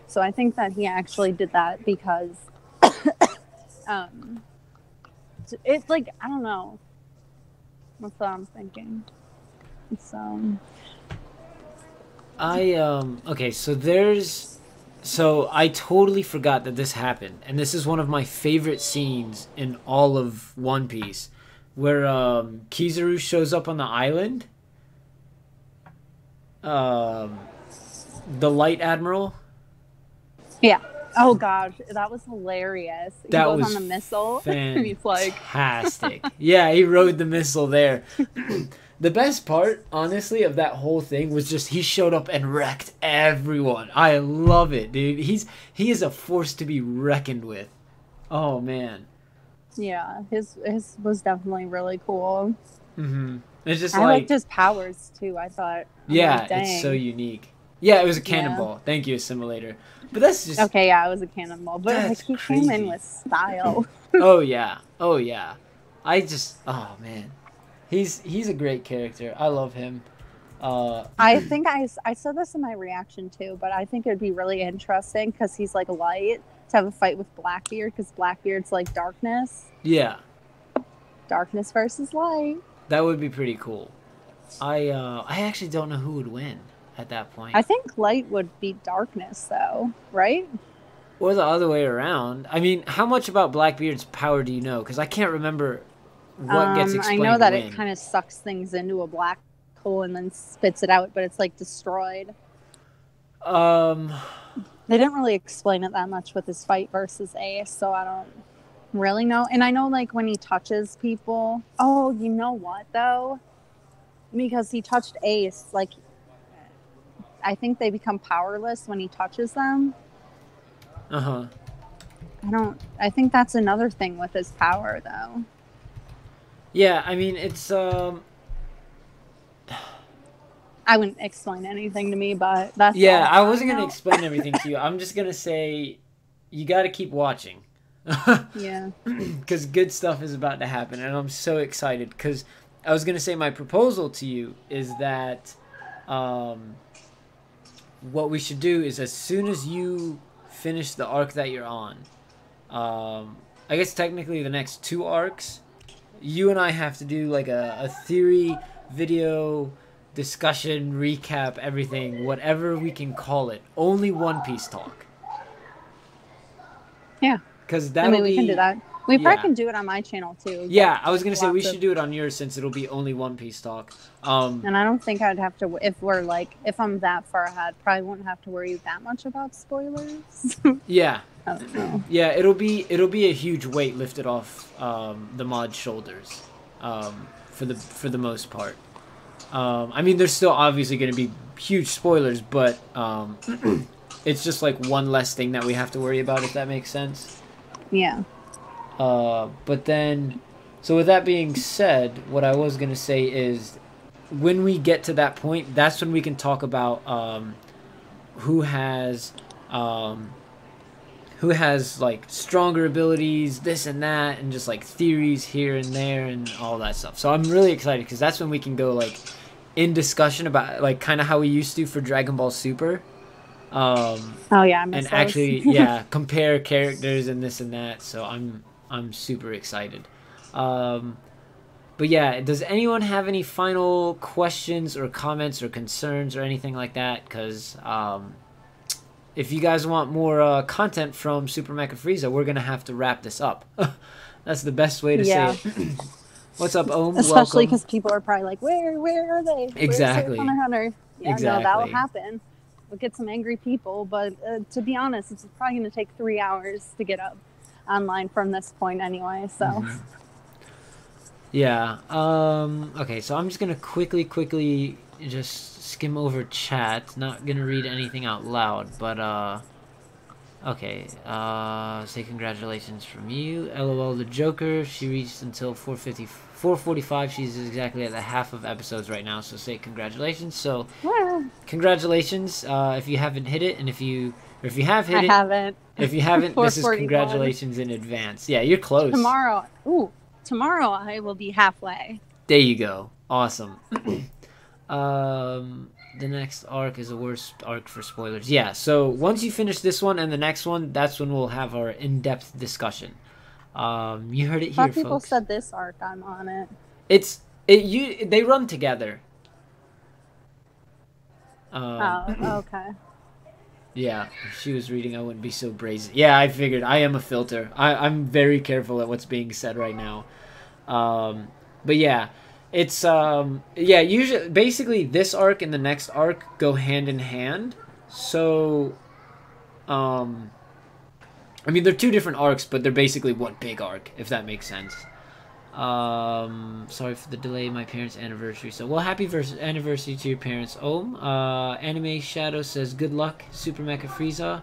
So I think that he actually did that because it's like, I don't know. That's what I'm thinking. So okay, so I totally forgot that this happened, and this is one of my favorite scenes in all of One Piece, where Kizaru shows up on the island. The Light Admiral. Yeah. Oh gosh, that was hilarious. He That goes was on the missile. He's like, fantastic. Yeah, he rode the missile there. The best part, honestly, of that whole thing was just he showed up and wrecked everyone. I love it, dude. He is a force to be reckoned with. Oh man. yeah, his was definitely really cool. It's just I like liked his powers too. I thought. yeah, like, it's so dang. unique. Yeah, it was a cannonball. Thank you, Assimilator. But that's just Okay, yeah, it was a cannonball, but like That's he came in crazy. with style. oh yeah, oh yeah. Oh man, he's a great character. I love him. I think I said this in my reaction too, but I think it'd be really interesting because he's like light to have a fight with Blackbeard because Blackbeard's like darkness. Yeah, Darkness versus light. that would be pretty cool. I actually don't know who would win at that point, I think light would beat darkness though, right? or the other way around. I mean, how much about Blackbeard's power do you know? Because I can't remember what gets I explained. know that when. it kind of sucks things into a black hole and then spits it out, but it's like destroyed. They didn't really explain it that much with his fight versus Ace, so I don't really know. And I know like when he touches people. Oh, you know what though? Because he touched Ace, like I think they become powerless when he touches them. I think that's another thing with his power though. Yeah, I mean it's I wouldn't explain anything to me, but that's yeah. all I wasn't gonna know. explain everything to you. I'm just gonna say you got to keep watching. Yeah. Because good stuff is about to happen, and I'm so excited. Because I was gonna say my proposal to you is that what we should do is as soon as you finish the arc that you're on, I guess technically the next 2 arcs, you and I have to do like a theory video discussion recap, everything, whatever we can call it. Only One Piece talk. Yeah. Because I mean, we can do that. We probably can do it on my channel too. Yeah, I was gonna say we should do it on yours since it'll be only One Piece talk. And I don't think I'd have to if I'm that far ahead, probably won't have to worry that much about spoilers. Yeah. I don't know. Yeah, it'll be a huge weight lifted off the mod's shoulders, for the most part. I mean, there's still obviously going to be huge spoilers, but it's just like one less thing that we have to worry about, if that makes sense. Yeah. But then, so with that being said, what I was going to say is, when we get to that point, that's when we can talk about who has like stronger abilities, this and that, and just like theories here and there and all that stuff. So I'm really excited because that's when we can go like in discussion about like kind of how we used to for Dragon Ball Super. Oh yeah, I miss and those. actually compare characters and this and that. So I'm super excited. But yeah, does anyone have any final questions or comments or concerns or anything like that? Because if you guys want more content from Super Mecha Frieza, we're gonna have to wrap this up. That's the best way to say it. What's up, Ohm? Especially Welcome. because people are probably like, where are they? Exactly. Where's Hunter? Yeah, Exactly. no, that'll happen. We'll get some angry people, but to be honest, it's probably going to take 3 hours to get up online from this point anyway. So. Mm-hmm. Yeah. Okay, so I'm just gonna quickly just skim over chat. Not gonna read anything out loud, but okay. Say congratulations from you. LOL the Joker. She reached until 4:45. She's exactly at the half of episodes right now. So say congratulations. So congratulations. If you haven't hit it, and if you have hit it, I haven't. If you haven't, this is 4:41. congratulations in advance. Yeah, you're close. Tomorrow I will be halfway. There you go. Awesome. The next arc is the worst arc for spoilers. Yeah, so once you finish this one and the next one, that's when we'll have our in-depth discussion. You heard it here, Some people folks. said this arc, I'm on it. They run together. Okay. Yeah, if she was reading, I wouldn't be so brazen. Yeah, I figured. I am a filter. I'm very careful at what's being said right now. But yeah, it's yeah, usually basically this arc and the next arc go hand in hand. So um I mean they're two different arcs, but they're basically one big arc, if that makes sense. Sorry for the delay. My parents' anniversary. So, well, happy anniversary to your parents. Anime Shadow says good luck, Super Mecha Frieza.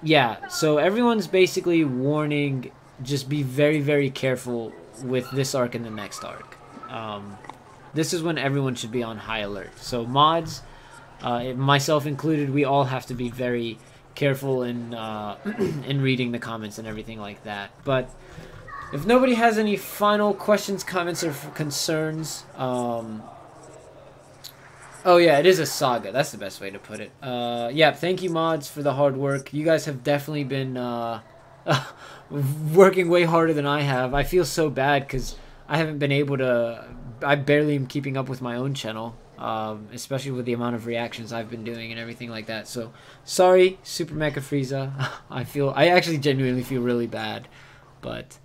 Yeah. So everyone's basically warning. Just be very, very careful with this arc and the next arc. This is when everyone should be on high alert. So mods, myself included, we all have to be very careful in in reading the comments and everything like that. But if nobody has any final questions, comments, or concerns, oh yeah, it is a saga. That's the best way to put it. Yeah, thank you mods for the hard work. You guys have definitely been working way harder than I have. I feel so bad because I haven't been able to. I barely am keeping up with my own channel. Especially with the amount of reactions I've been doing and everything like that. So, sorry, Super Mecha Frieza. I actually genuinely feel really bad, but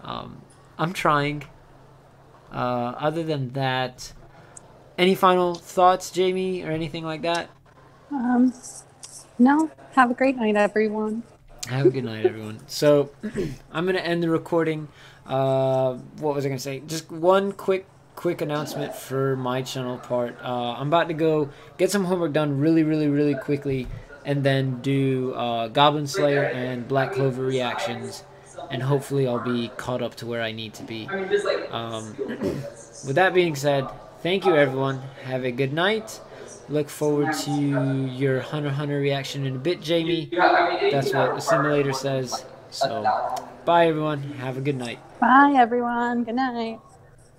I'm trying. Other than that, any final thoughts, Jamie, or anything like that? No. Have a great night, everyone. Have a good night, everyone. So, I'm gonna end the recording. What was I gonna say? Just one quick announcement for my channel part. I'm about to go get some homework done really quickly, and then do Goblin Slayer and Black Clover reactions, and hopefully I'll be caught up to where I need to be. With that being said, thank you everyone. Have a good night. Look forward to your Hunter x Hunter reaction in a bit, Jamie. That's what the simulator says. So, bye everyone. Have a good night. Bye, everyone. Good night.